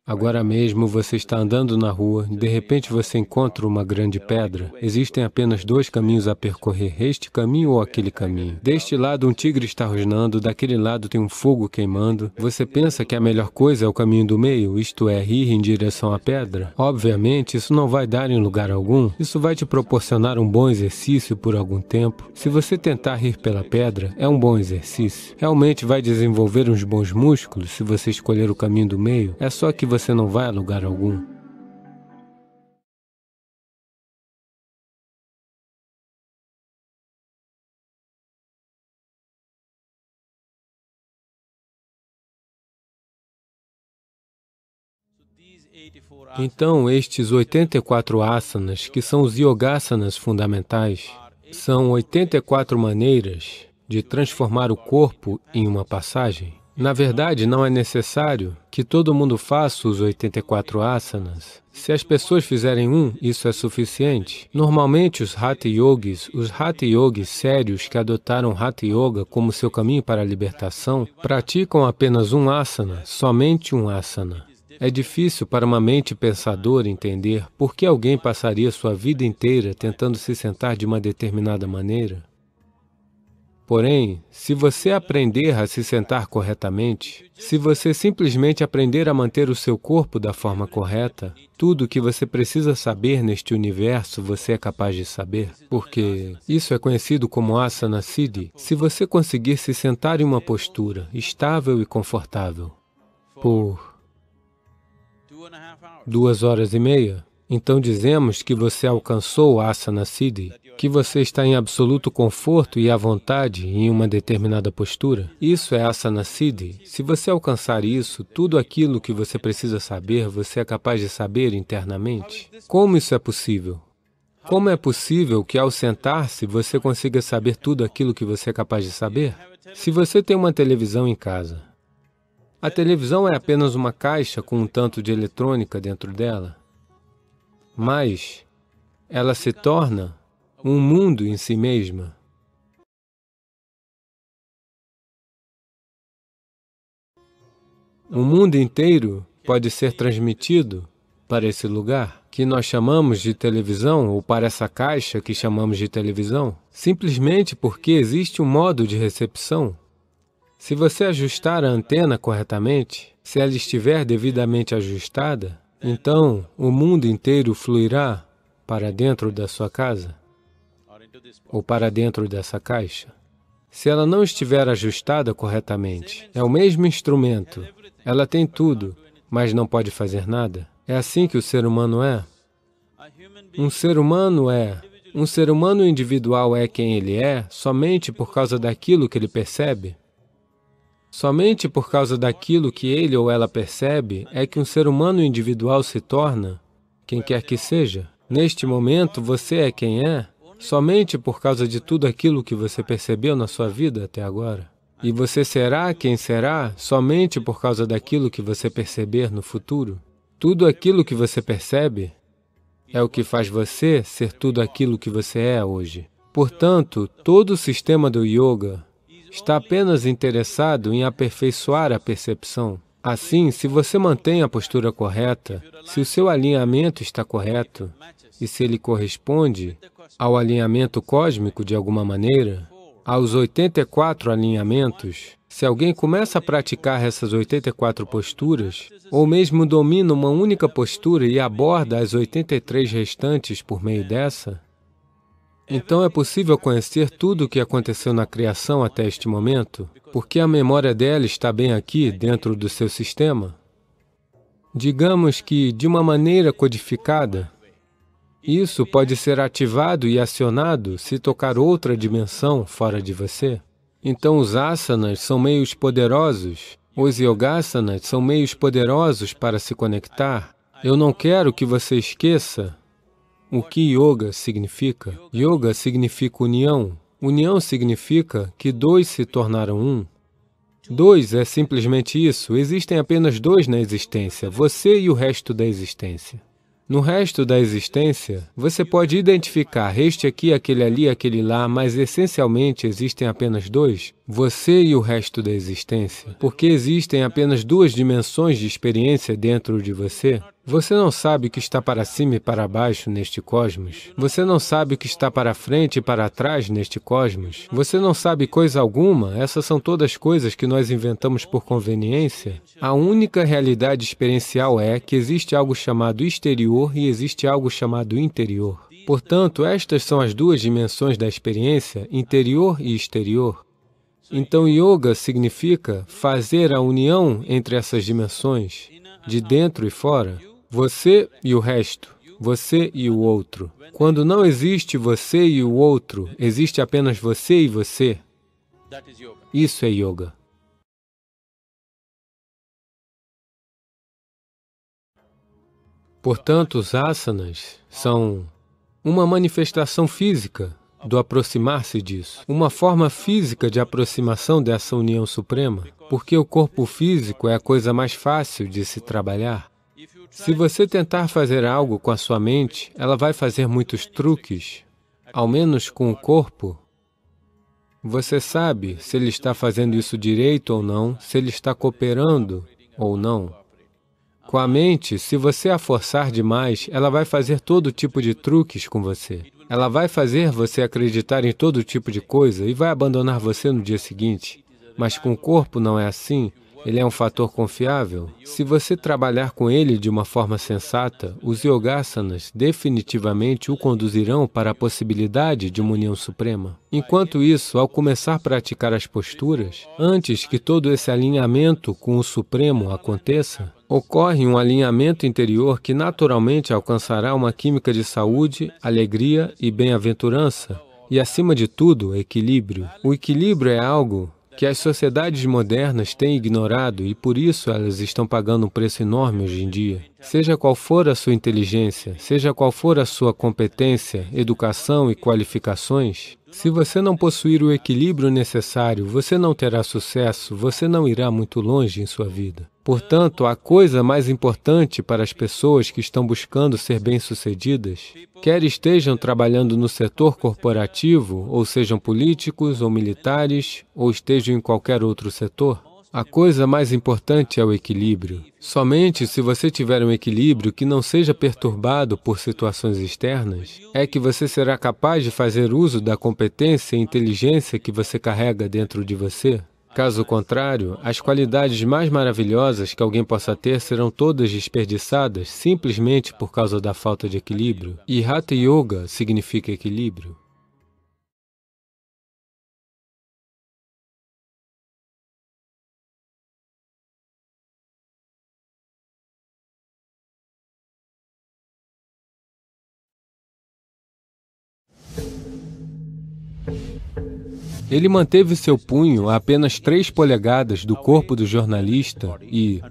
Agora mesmo você está andando na rua, de repente você encontra uma grande pedra. Existem apenas dois caminhos a percorrer, este caminho ou aquele caminho. Deste lado um tigre está rosnando, daquele lado tem um fogo queimando. Você pensa que a melhor coisa é o caminho do meio, isto é, ir em direção à pedra? Obviamente, isso não vai dar em lugar algum. Isso vai te proporcionar um bom exercício por algum tempo. Se você tentar ir pela pedra, é um bom exercício. Realmente vai desenvolver uns bons músculos se você escolher o caminho do meio. É só que você não vai a lugar algum. Então, estes 84 asanas, que são os yogasanas fundamentais, são 84 maneiras de transformar o corpo em uma passagem. Na verdade, não é necessário que todo mundo faça os 84 asanas. Se as pessoas fizerem um, isso é suficiente. Normalmente, os Hatha Yogis sérios que adotaram Hatha Yoga como seu caminho para a libertação, praticam apenas um asana, somente um asana. É difícil para uma mente pensadora entender por que alguém passaria sua vida inteira tentando se sentar de uma determinada maneira. Porém, se você aprender a se sentar corretamente, se você simplesmente aprender a manter o seu corpo da forma correta, tudo o que você precisa saber neste universo você é capaz de saber, porque isso é conhecido como Asana Siddhi. Se você conseguir se sentar em uma postura estável e confortável por 2h30, então dizemos que você alcançou o Asana Siddhi, que você está em absoluto conforto e à vontade em uma determinada postura. Isso é Asana Siddhi. Se você alcançar isso, tudo aquilo que você precisa saber, você é capaz de saber internamente. Como isso é possível? Como é possível que ao sentar-se você consiga saber tudo aquilo que você é capaz de saber? Se você tem uma televisão em casa, a televisão é apenas uma caixa com um tanto de eletrônica dentro dela, mas ela se torna um mundo em si mesma. O mundo inteiro pode ser transmitido para esse lugar, que nós chamamos de televisão, ou para essa caixa que chamamos de televisão, simplesmente porque existe um modo de recepção. Se você ajustar a antena corretamente, se ela estiver devidamente ajustada, então o mundo inteiro fluirá para dentro da sua casa, ou para dentro dessa caixa. Se ela não estiver ajustada corretamente, é o mesmo instrumento, ela tem tudo, mas não pode fazer nada. É assim que o ser humano é. Um ser humano individual é quem ele é somente por causa daquilo que ele percebe. Somente por causa daquilo que ele ou ela percebe é que um ser humano individual se torna quem quer que seja. Neste momento, você é quem é somente por causa de tudo aquilo que você percebeu na sua vida até agora. E você será quem será somente por causa daquilo que você perceber no futuro. Tudo aquilo que você percebe é o que faz você ser tudo aquilo que você é hoje. Portanto, todo o sistema do yoga está apenas interessado em aperfeiçoar a percepção. Assim, se você mantém a postura correta, se o seu alinhamento está correto, e se ele corresponde ao alinhamento cósmico de alguma maneira, aos 84 alinhamentos, se alguém começa a praticar essas 84 posturas, ou mesmo domina uma única postura e aborda as 83 restantes por meio dessa, Então é possível conhecer tudo o que aconteceu na criação até este momento, porque a memória dela está bem aqui, dentro do seu sistema. Digamos que, de uma maneira codificada, isso pode ser ativado e acionado se tocar outra dimensão fora de você. Então os asanas são meios poderosos, os yogasanas são meios poderosos para se conectar. Eu não quero que você esqueça o que yoga significa. Yoga significa união. União significa que dois se tornaram um. Dois é simplesmente isso. Existem apenas dois na existência, você e o resto da existência. No resto da existência, você pode identificar este aqui, aquele ali, aquele lá, mas essencialmente existem apenas dois, você e o resto da existência. Porque existem apenas duas dimensões de experiência dentro de você. Você não sabe o que está para cima e para baixo neste cosmos. Você não sabe o que está para frente e para trás neste cosmos. Você não sabe coisa alguma. Essas são todas coisas que nós inventamos por conveniência. A única realidade experiencial é que existe algo chamado exterior e existe algo chamado interior. Portanto, estas são as duas dimensões da experiência, interior e exterior. Então, yoga significa fazer a união entre essas dimensões, de dentro e fora. Você e o resto, você e o outro. Quando não existe você e o outro, existe apenas você e você. Isso é yoga. Portanto, os asanas são uma manifestação física do aproximar-se disso, uma forma física de aproximação dessa união suprema, porque o corpo físico é a coisa mais fácil de se trabalhar. Se você tentar fazer algo com a sua mente, ela vai fazer muitos truques, ao menos com o corpo. Você sabe se ele está fazendo isso direito ou não, se ele está cooperando ou não. Com a mente, se você a forçar demais, ela vai fazer todo tipo de truques com você. Ela vai fazer você acreditar em todo tipo de coisa e vai abandonar você no dia seguinte. Mas com o corpo não é assim. Ele é um fator confiável. Se você trabalhar com ele de uma forma sensata, os yogasanas definitivamente o conduzirão para a possibilidade de uma união suprema. Enquanto isso, ao começar a praticar as posturas, antes que todo esse alinhamento com o Supremo aconteça, ocorre um alinhamento interior que naturalmente alcançará uma química de saúde, alegria e bem-aventurança, e, acima de tudo, equilíbrio. O equilíbrio é algo que as sociedades modernas têm ignorado e por isso elas estão pagando um preço enorme hoje em dia. Seja qual for a sua inteligência, seja qual for a sua competência, educação e qualificações, se você não possuir o equilíbrio necessário, você não terá sucesso, você não irá muito longe em sua vida. Portanto, a coisa mais importante para as pessoas que estão buscando ser bem-sucedidas, quer estejam trabalhando no setor corporativo, ou sejam políticos ou militares, ou estejam em qualquer outro setor, a coisa mais importante é o equilíbrio. Somente se você tiver um equilíbrio que não seja perturbado por situações externas, é que você será capaz de fazer uso da competência e inteligência que você carrega dentro de você. Caso contrário, as qualidades mais maravilhosas que alguém possa ter serão todas desperdiçadas simplesmente por causa da falta de equilíbrio. E Hatha Yoga significa equilíbrio. Ele manteve seu punho a apenas 3 polegadas do corpo do jornalista e...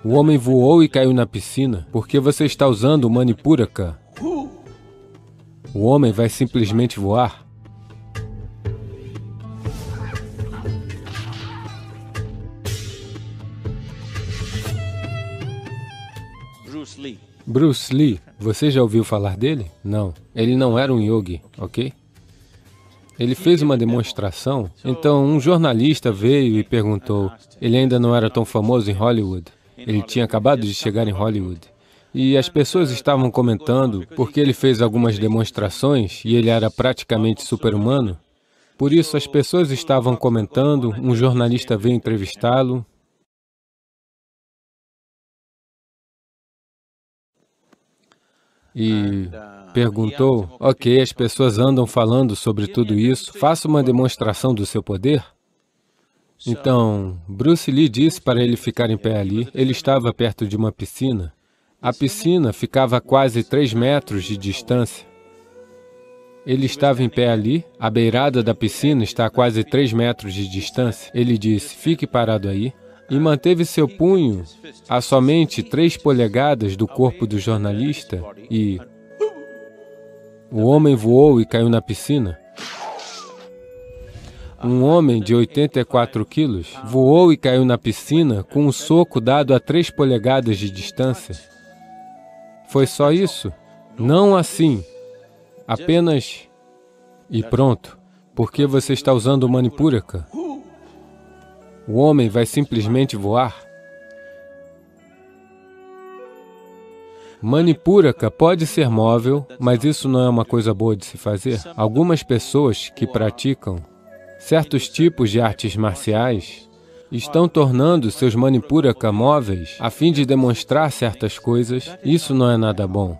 O homem voou e caiu na piscina. Por que você está usando o Manipuraka? O homem vai simplesmente voar. Bruce Lee, você já ouviu falar dele? Não, ele não era um yogi, ok? Ele fez uma demonstração, então um jornalista veio e perguntou, ele ainda não era tão famoso em Hollywood, ele tinha acabado de chegar em Hollywood, e as pessoas estavam comentando porque ele fez algumas demonstrações e ele era praticamente super-humano, por isso as pessoas estavam comentando, um jornalista veio entrevistá-lo. e perguntou, ok, as pessoas andam falando sobre tudo isso, faça uma demonstração do seu poder. Então, Bruce Lee disse para ele ficar em pé ali. Ele estava perto de uma piscina. A piscina ficava a quase 3 metros de distância. Ele estava em pé ali, a beirada da piscina está a quase 3 metros de distância. Ele disse, fique parado aí, e manteve seu punho a somente 3 polegadas do corpo do jornalista e o homem voou e caiu na piscina. Um homem de 84 quilos voou e caiu na piscina com um soco dado a 3 polegadas de distância. Foi só isso? Não assim. Apenas... E pronto. Porque você está usando o Manipuraka? O homem vai simplesmente voar? Manipuraka pode ser móvel, mas isso não é uma coisa boa de se fazer. Algumas pessoas que praticam certos tipos de artes marciais estão tornando seus Manipuraka móveis a fim de demonstrar certas coisas. Isso não é nada bom.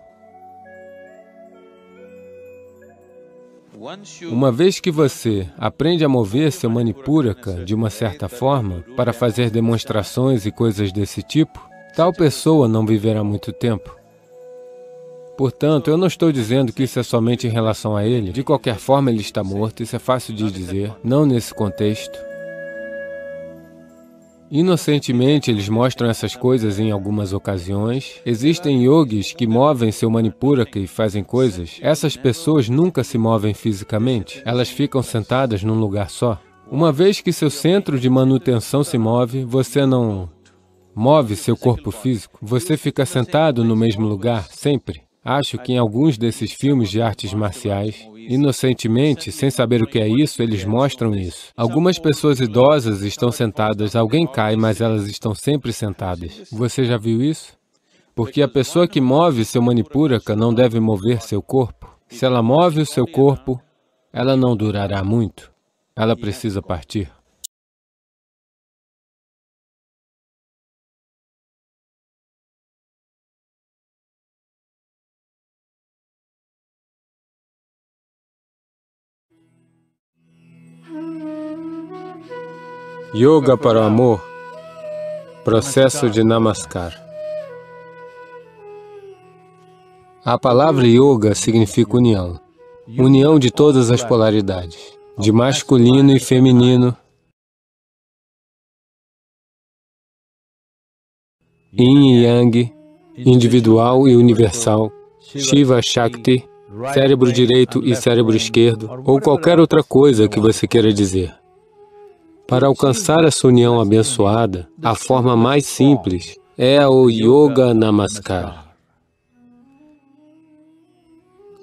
Uma vez que você aprende a mover seu Manipuraka de uma certa forma para fazer demonstrações e coisas desse tipo, tal pessoa não viverá muito tempo. Portanto, eu não estou dizendo que isso é somente em relação a ele. De qualquer forma, ele está morto, isso é fácil de dizer, não nesse contexto. Inocentemente, eles mostram essas coisas em algumas ocasiões. Existem yogis que movem seu Manipuraka e fazem coisas. Essas pessoas nunca se movem fisicamente, elas ficam sentadas num lugar só. Uma vez que seu centro de manutenção se move, você não move seu corpo físico, você fica sentado no mesmo lugar, sempre. Acho que em alguns desses filmes de artes marciais, inocentemente, sem saber o que é isso, eles mostram isso. Algumas pessoas idosas estão sentadas, alguém cai, mas elas estão sempre sentadas. Você já viu isso? Porque a pessoa que move seu Manipuraka não deve mover seu corpo. Se ela move o seu corpo, ela não durará muito. Ela precisa partir. Yoga para o amor, processo de Namaskar. A palavra yoga significa união, união de todas as polaridades, de masculino e feminino, yin e yang, individual e universal, Shiva Shakti, cérebro direito e cérebro esquerdo, ou qualquer outra coisa que você queira dizer. Para alcançar essa união abençoada, a forma mais simples é o Yoga Namaskar.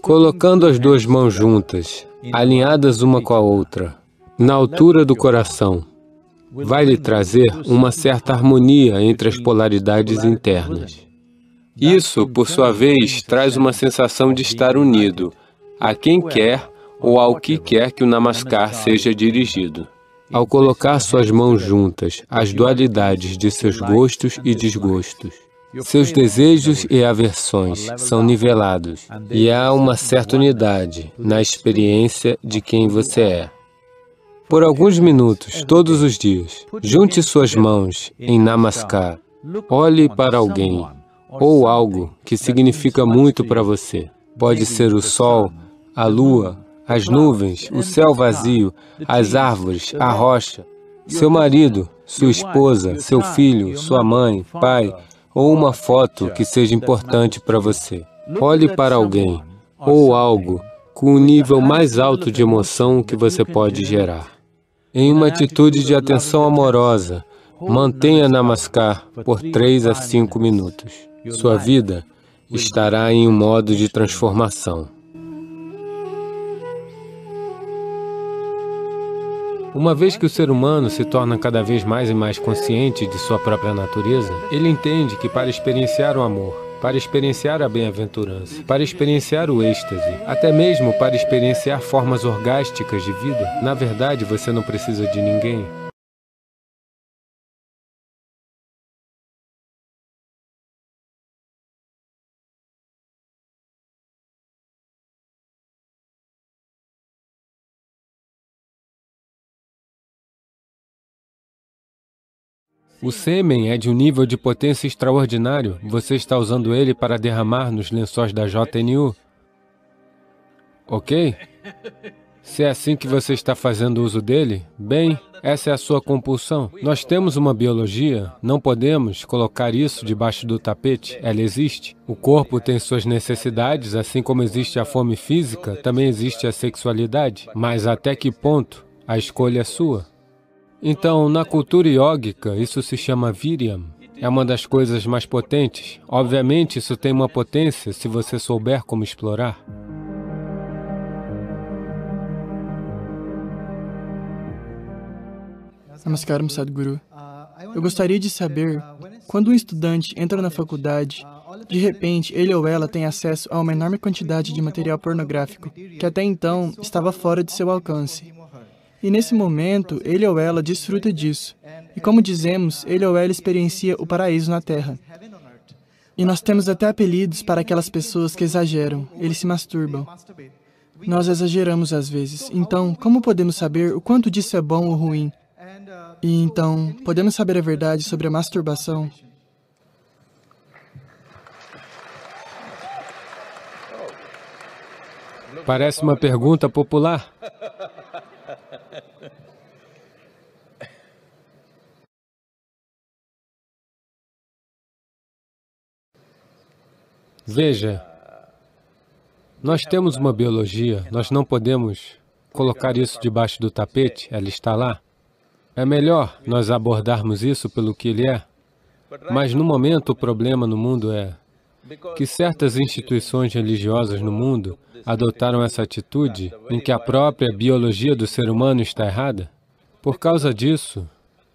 Colocando as 2 mãos juntas, alinhadas uma com a outra, na altura do coração, vai lhe trazer uma certa harmonia entre as polaridades internas. Isso, por sua vez, traz uma sensação de estar unido a quem quer ou ao que quer que o Namaskar seja dirigido. Ao colocar suas mãos juntas, as dualidades de seus gostos e desgostos, seus desejos e aversões são nivelados, e há uma certa unidade na experiência de quem você é. Por alguns minutos, todos os dias, junte suas mãos em Namaskar, olhe para alguém ou algo que significa muito para você. Pode ser o sol, a lua, as nuvens, o céu vazio, as árvores, a rocha, seu marido, sua esposa, seu filho, sua mãe, pai, ou uma foto que seja importante para você. Olhe para alguém ou algo com o nível mais alto de emoção que você pode gerar. Em uma atitude de atenção amorosa, mantenha Namaskar por 3 a 5 minutos. Sua vida estará em um modo de transformação. Uma vez que o ser humano se torna cada vez mais e mais consciente de sua própria natureza, ele entende que para experienciar o amor, para experienciar a bem-aventurança, para experienciar o êxtase, até mesmo para experienciar formas orgásticas de vida, na verdade você não precisa de ninguém. O sêmen é de um nível de potência extraordinário. Você está usando ele para derramar nos lençóis da JNU. Ok? Se é assim que você está fazendo uso dele, bem, essa é a sua compulsão. Nós temos uma biologia, não podemos colocar isso debaixo do tapete, ela existe. O corpo tem suas necessidades, assim como existe a fome física, também existe a sexualidade. Mas até que ponto? A escolha é sua. Então, na cultura iógica, isso se chama Viryam. É uma das coisas mais potentes. Obviamente, isso tem uma potência se você souber como explorar. Namaskaram, Sadhguru. Eu gostaria de saber, quando um estudante entra na faculdade, de repente ele ou ela tem acesso a uma enorme quantidade de material pornográfico, que até então estava fora de seu alcance. E nesse momento, ele ou ela desfruta disso. E como dizemos, ele ou ela experiencia o paraíso na Terra. E nós temos até apelidos para aquelas pessoas que exageram, eles se masturbam. Nós exageramos às vezes. Então, como podemos saber o quanto disso é bom ou ruim? E então, podemos saber a verdade sobre a masturbação? Parece uma pergunta popular. Veja, nós temos uma biologia, nós não podemos colocar isso debaixo do tapete, ela está lá. É melhor nós abordarmos isso pelo que ele é. Mas no momento o problema no mundo é que certas instituições religiosas no mundo adotaram essa atitude em que a própria biologia do ser humano está errada. Por causa disso,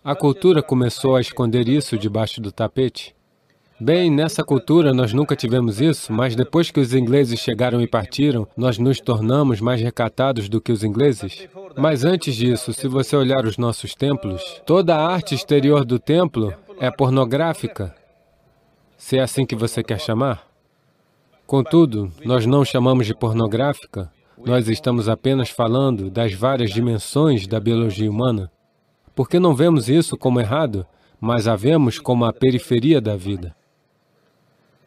a cultura começou a esconder isso debaixo do tapete. Bem, nessa cultura nós nunca tivemos isso, mas depois que os ingleses chegaram e partiram, nós nos tornamos mais recatados do que os ingleses. Mas antes disso, se você olhar os nossos templos, toda a arte exterior do templo é pornográfica, se é assim que você quer chamar. Contudo, nós não chamamos de pornográfica, nós estamos apenas falando das várias dimensões da biologia humana. Porque não vemos isso como errado, mas a vemos como a periferia da vida.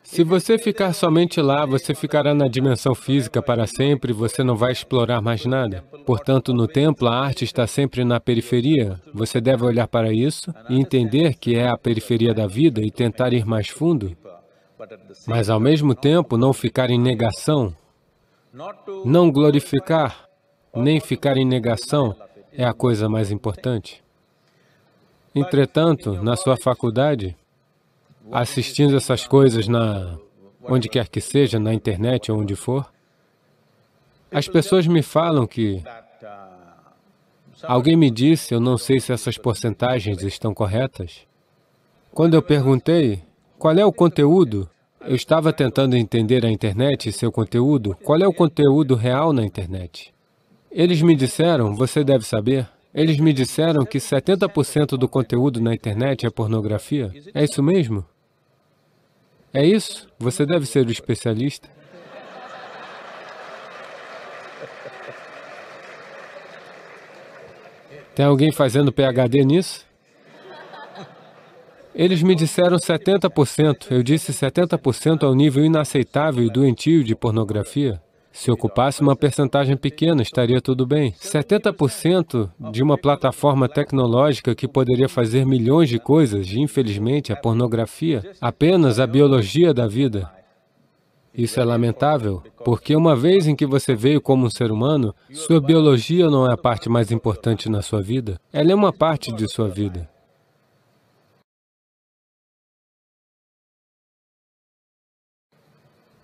Se você ficar somente lá, você ficará na dimensão física para sempre, você não vai explorar mais nada. Portanto, no templo, a arte está sempre na periferia. Você deve olhar para isso e entender que é a periferia da vida e tentar ir mais fundo. Mas, ao mesmo tempo, não ficar em negação, não glorificar, nem ficar em negação é a coisa mais importante. Entretanto, na sua faculdade, assistindo essas coisas onde quer que seja, na internet ou onde for, as pessoas me falam que alguém me disse, eu não sei se essas porcentagens estão corretas. Quando eu perguntei qual é o conteúdo, eu estava tentando entender a internet e seu conteúdo, qual é o conteúdo real na internet. Eles me disseram, você deve saber, eles me disseram que 70% do conteúdo na internet é pornografia. É isso mesmo? É isso? Você deve ser o especialista. Tem alguém fazendo PhD nisso? Eles me disseram 70%. Eu disse 70% ao nível inaceitável e doentio de pornografia. Se ocupasse uma percentagem pequena, estaria tudo bem. 70% de uma plataforma tecnológica que poderia fazer milhões de coisas, e infelizmente a pornografia, apenas a biologia da vida. Isso é lamentável, porque uma vez em que você veio como um ser humano, sua biologia não é a parte mais importante na sua vida, ela é uma parte de sua vida.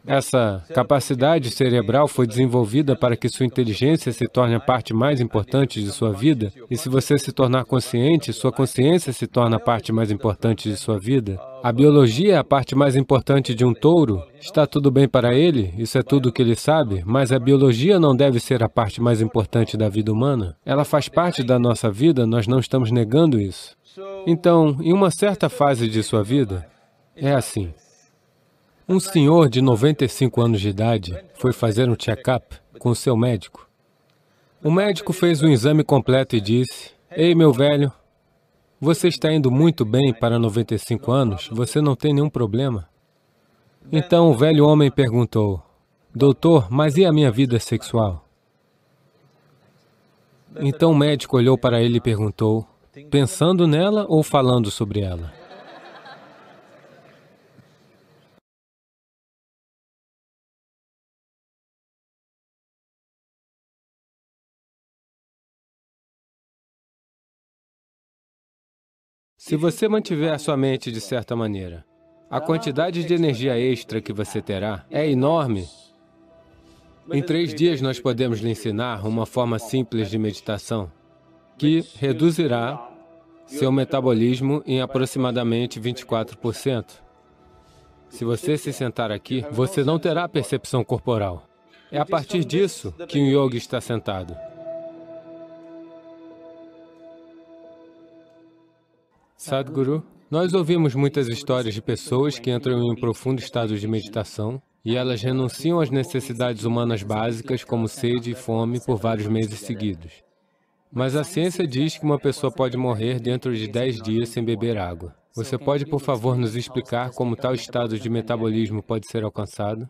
Essa capacidade cerebral foi desenvolvida para que sua inteligência se torne a parte mais importante de sua vida, e se você se tornar consciente, sua consciência se torna a parte mais importante de sua vida. A biologia é a parte mais importante de um touro. Está tudo bem para ele, isso é tudo o que ele sabe, mas a biologia não deve ser a parte mais importante da vida humana. Ela faz parte da nossa vida, nós não estamos negando isso. Então, em uma certa fase de sua vida, é assim. Um senhor de 95 anos de idade foi fazer um check-up com seu médico. O médico fez um exame completo e disse, ei, meu velho, Você está indo muito bem para 95 anos, você não tem nenhum problema. Então o velho homem perguntou, doutor, mas e a minha vida sexual? Então o médico olhou para ele e perguntou, pensando nela ou falando sobre ela? Se você mantiver a sua mente de certa maneira, a quantidade de energia extra que você terá é enorme. Em 3 dias nós podemos lhe ensinar uma forma simples de meditação que reduzirá seu metabolismo em aproximadamente 24%. Se você se sentar aqui, você não terá percepção corporal. É a partir disso que um yogi está sentado. Sadhguru, nós ouvimos muitas histórias de pessoas que entram em um profundo estado de meditação e elas renunciam às necessidades humanas básicas como sede e fome por vários meses seguidos. Mas a ciência diz que uma pessoa pode morrer dentro de 10 dias sem beber água. Você pode, por favor, nos explicar como tal estado de metabolismo pode ser alcançado?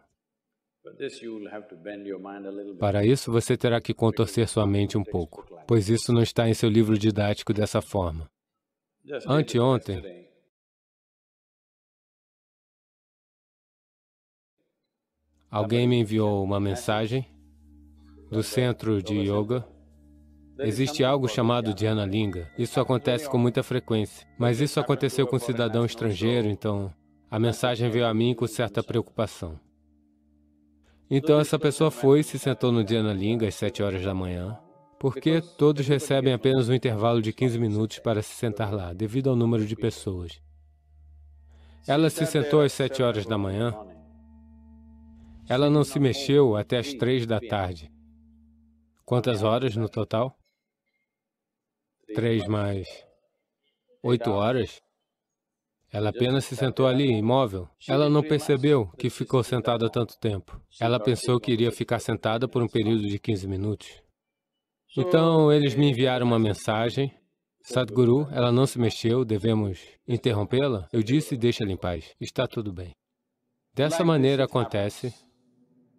Para isso, você terá que contorcer sua mente um pouco, pois isso não está em seu livro didático dessa forma. Anteontem, alguém me enviou uma mensagem do centro de yoga. Existe algo chamado Dhyana Linga. Isso acontece com muita frequência, mas isso aconteceu com um cidadão estrangeiro, então a mensagem veio a mim com certa preocupação. Então essa pessoa foi e se sentou no Dhyana Linga às 7 horas da manhã, porque todos recebem apenas um intervalo de 15 minutos para se sentar lá, devido ao número de pessoas. Ela se sentou às 7 horas da manhã. Ela não se mexeu até às 3 da tarde. Quantas horas no total? 3 mais 8 horas? Ela apenas se sentou ali, imóvel. Ela não percebeu que ficou sentada tanto tempo. Ela pensou que iria ficar sentada por um período de 15 minutos. Então, eles me enviaram uma mensagem. Sadhguru, ela não se mexeu, devemos interrompê-la? Eu disse, deixa-ela em paz, está tudo bem. Dessa maneira acontece.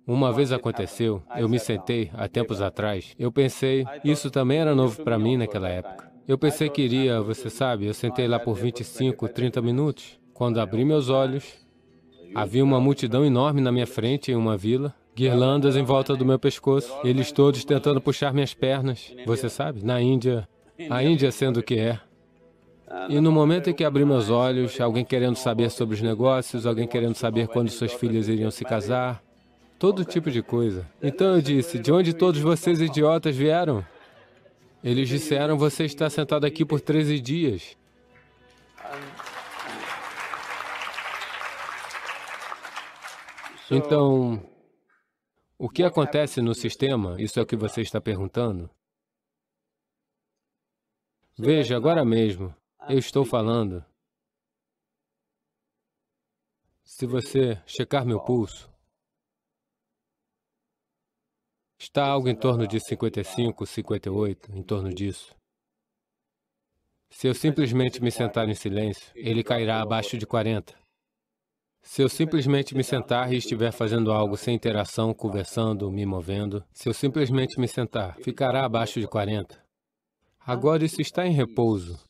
Uma vez aconteceu, eu me sentei, há tempos atrás, eu pensei, isso também era novo para mim naquela época. Eu pensei que iria, você sabe, eu sentei lá por 25, 30 minutos. Quando abri meus olhos, havia uma multidão enorme na minha frente em uma vila, guirlandas em volta do meu pescoço, eles todos tentando puxar minhas pernas. Você sabe, na Índia, a Índia sendo o que é. E no momento em que abri meus olhos, alguém querendo saber sobre os negócios, alguém querendo saber quando suas filhas iriam se casar, todo tipo de coisa. Então eu disse, de onde todos vocês idiotas vieram? Eles disseram, você está sentado aqui por 13 dias. Então, o que acontece no sistema, isso é o que você está perguntando? Veja, agora mesmo, eu estou falando. Se você checar meu pulso, está algo em torno de 55, 58, em torno disso. Se eu simplesmente me sentar em silêncio, ele cairá abaixo de 40. Se eu simplesmente me sentar e estiver fazendo algo sem interação, conversando, me movendo, se eu simplesmente me sentar, ficará abaixo de 40. Agora isso está em repouso.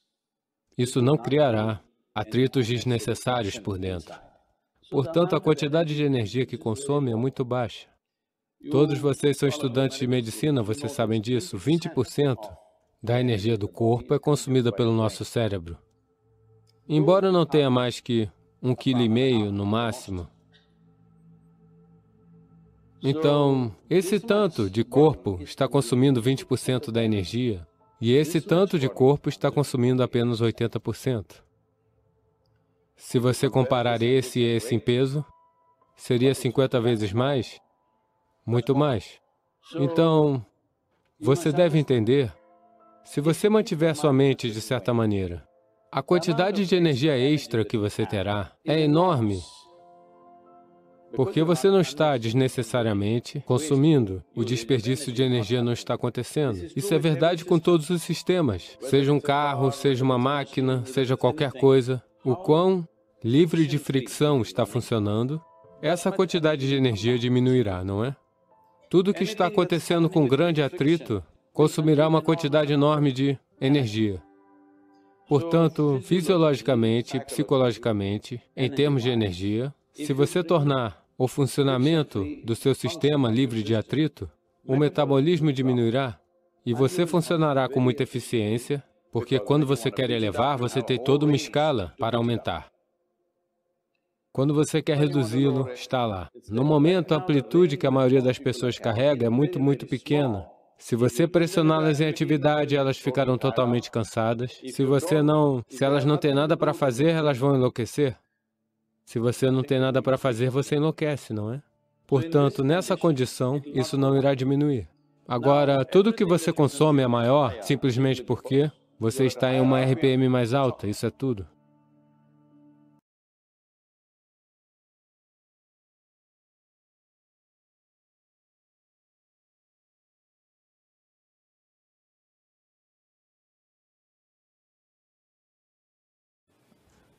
Isso não criará atritos desnecessários por dentro. Portanto, a quantidade de energia que consome é muito baixa. Todos vocês são estudantes de medicina, vocês sabem disso. 20% da energia do corpo é consumida pelo nosso cérebro. Embora não tenha mais que 1,5 kg no máximo. Então, esse tanto de corpo está consumindo 20% da energia, e esse tanto de corpo está consumindo apenas 80%. Se você comparar esse e esse em peso, seria 50 vezes mais? Muito mais. Então, você deve entender, se você mantiver sua mente de certa maneira, a quantidade de energia extra que você terá é enorme. Porque você não está desnecessariamente consumindo, o desperdício de energia não está acontecendo. Isso é verdade com todos os sistemas, seja um carro, seja uma máquina, seja qualquer coisa. O quão livre de fricção está funcionando, essa quantidade de energia diminuirá, não é? Tudo que está acontecendo com grande atrito consumirá uma quantidade enorme de energia. Portanto, fisiologicamente e psicologicamente, em termos de energia, se você tornar o funcionamento do seu sistema livre de atrito, o metabolismo diminuirá e você funcionará com muita eficiência, porque quando você quer elevar, você tem toda uma escala para aumentar. Quando você quer reduzi-lo, está lá. No momento, a amplitude que a maioria das pessoas carrega é muito, muito pequena. Se você pressioná-las em atividade, elas ficarão totalmente cansadas. Se elas não têm nada para fazer, elas vão enlouquecer. Se você não tem nada para fazer, você enlouquece, não é? Portanto, nessa condição, isso não irá diminuir. Agora, tudo que você consome é maior simplesmente porque você está em uma RPM mais alta, isso é tudo.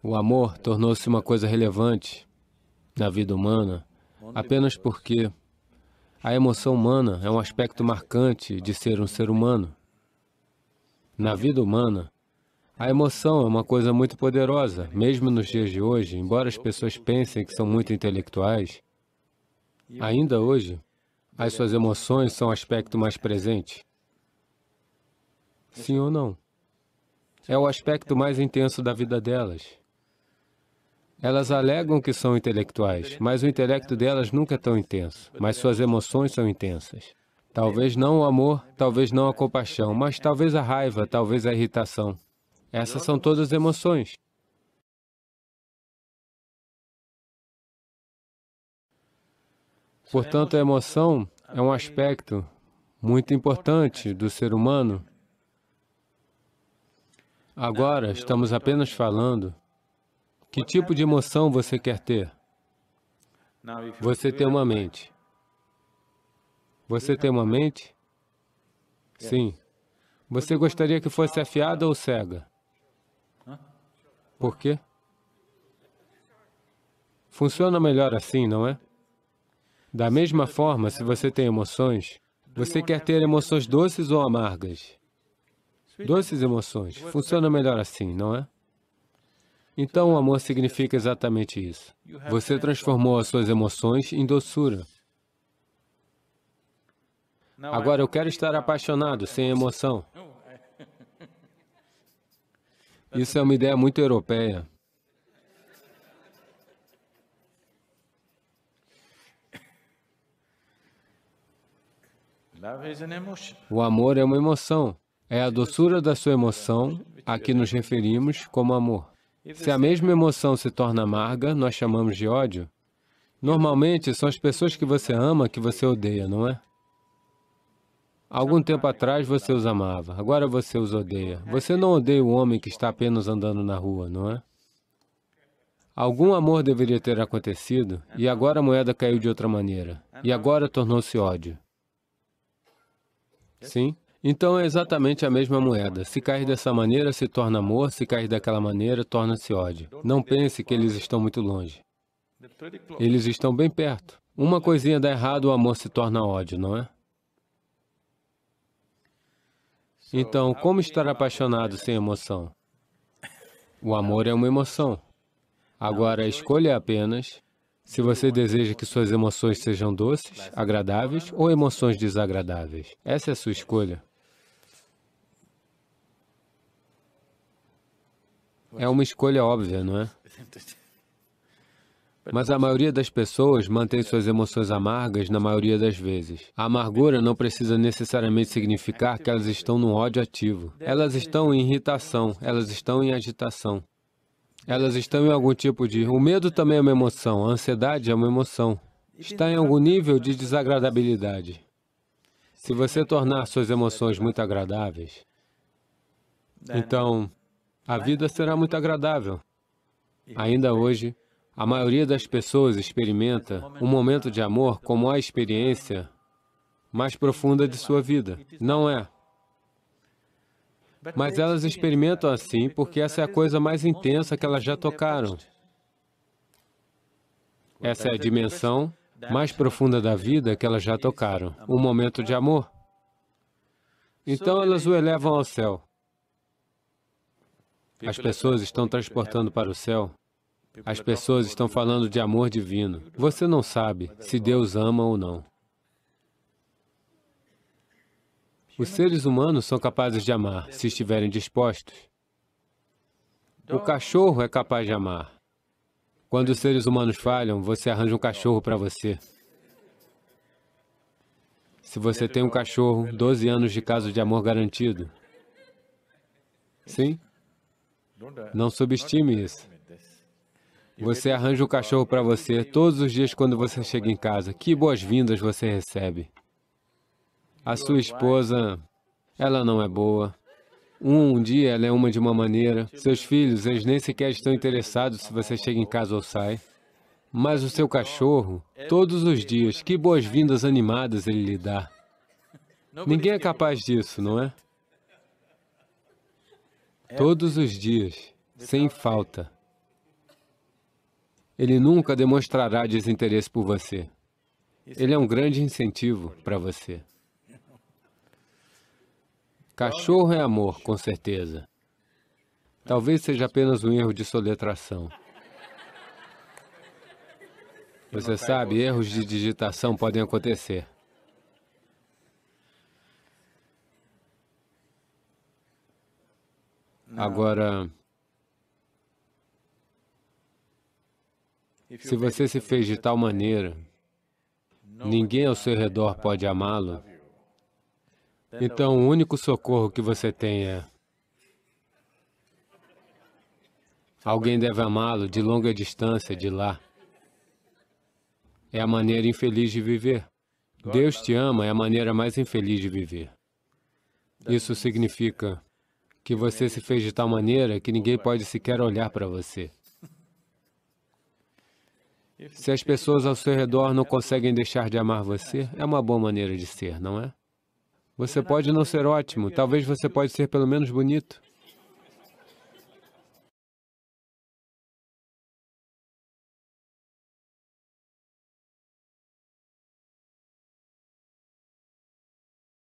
O amor tornou-se uma coisa relevante na vida humana apenas porque a emoção humana é um aspecto marcante de ser um ser humano. Na vida humana, a emoção é uma coisa muito poderosa, mesmo nos dias de hoje, embora as pessoas pensem que são muito intelectuais, ainda hoje, as suas emoções são o aspecto mais presente. Sim ou não? É o aspecto mais intenso da vida delas. Elas alegam que são intelectuais, mas o intelecto delas nunca é tão intenso, mas suas emoções são intensas. Talvez não o amor, talvez não a compaixão, mas talvez a raiva, talvez a irritação. Essas são todas emoções. Portanto, a emoção é um aspecto muito importante do ser humano. Agora, estamos apenas falando que tipo de emoção você quer ter. Você tem uma mente. Você tem uma mente? Sim. Você gostaria que fosse afiada ou cega? Por quê? Funciona melhor assim, não é? Da mesma forma, se você tem emoções, você quer ter emoções doces ou amargas? Doces emoções. Funciona melhor assim, não é? Então, o amor significa exatamente isso. Você transformou as suas emoções em doçura. Agora, eu quero estar apaixonado, sem emoção. Isso é uma ideia muito europeia. O amor é uma emoção. É a doçura da sua emoção a que nos referimos como amor. Se a mesma emoção se torna amarga, nós chamamos de ódio. Normalmente, são as pessoas que você ama que você odeia, não é? Algum tempo atrás você os amava, agora você os odeia. Você não odeia o homem que está apenas andando na rua, não é? Algum amor deveria ter acontecido, e agora a moeda caiu de outra maneira. E agora tornou-se ódio. Sim? Então é exatamente a mesma moeda. Se cair dessa maneira, se torna amor, se cair daquela maneira, torna-se ódio. Não pense que eles estão muito longe. Eles estão bem perto. Uma coisinha dá errado, o amor se torna ódio, não é? Então, como estar apaixonado sem emoção? O amor é uma emoção. Agora, a escolha é apenas se você deseja que suas emoções sejam doces, agradáveis ou emoções desagradáveis. Essa é a sua escolha. É uma escolha óbvia, não é? Mas a maioria das pessoas mantém suas emoções amargas na maioria das vezes. A amargura não precisa necessariamente significar que elas estão no ódio ativo. Elas estão em irritação, elas estão em agitação. Elas estão em algum tipo de... O medo também é uma emoção, a ansiedade é uma emoção. Está em algum nível de desagradabilidade. Se você tornar suas emoções muito agradáveis, então a vida será muito agradável. Ainda hoje, A maioria das pessoas experimenta um momento de amor como a experiência mais profunda de sua vida. Não é? Mas elas experimentam assim porque essa é a coisa mais intensa que elas já tocaram. Essa é a dimensão mais profunda da vida que elas já tocaram, um momento de amor. Então elas o elevam ao céu. As pessoas estão transportando para o céu. As pessoas estão falando de amor divino. Você não sabe se Deus ama ou não. Os seres humanos são capazes de amar, se estiverem dispostos. O cachorro é capaz de amar. Quando os seres humanos falham, você arranja um cachorro para você. Se você tem um cachorro, 12 anos de caso de amor garantido. Sim? Não subestime isso. Você arranja um cachorro para você todos os dias quando você chega em casa. Que boas-vindas você recebe. A sua esposa, ela não é boa. Um dia ela é uma de uma maneira. Seus filhos, eles nem sequer estão interessados se você chega em casa ou sai. Mas o seu cachorro, todos os dias, que boas-vindas animadas ele lhe dá. Ninguém é capaz disso, não é? Todos os dias, sem falta. Ele nunca demonstrará desinteresse por você. Ele é um grande incentivo para você. Cachorro é amor, com certeza. Talvez seja apenas um erro de soletração. Você sabe, erros de digitação podem acontecer. Agora, se você se fez de tal maneira, ninguém ao seu redor pode amá-lo, então o único socorro que você tem é: alguém deve amá-lo de longa distância de lá. É a maneira infeliz de viver. Deus te ama é a maneira mais infeliz de viver. Isso significa que você se fez de tal maneira que ninguém pode sequer olhar para você. Se as pessoas ao seu redor não conseguem deixar de amar você, é uma boa maneira de ser, não é? Você pode não ser ótimo, talvez você pode ser pelo menos bonito.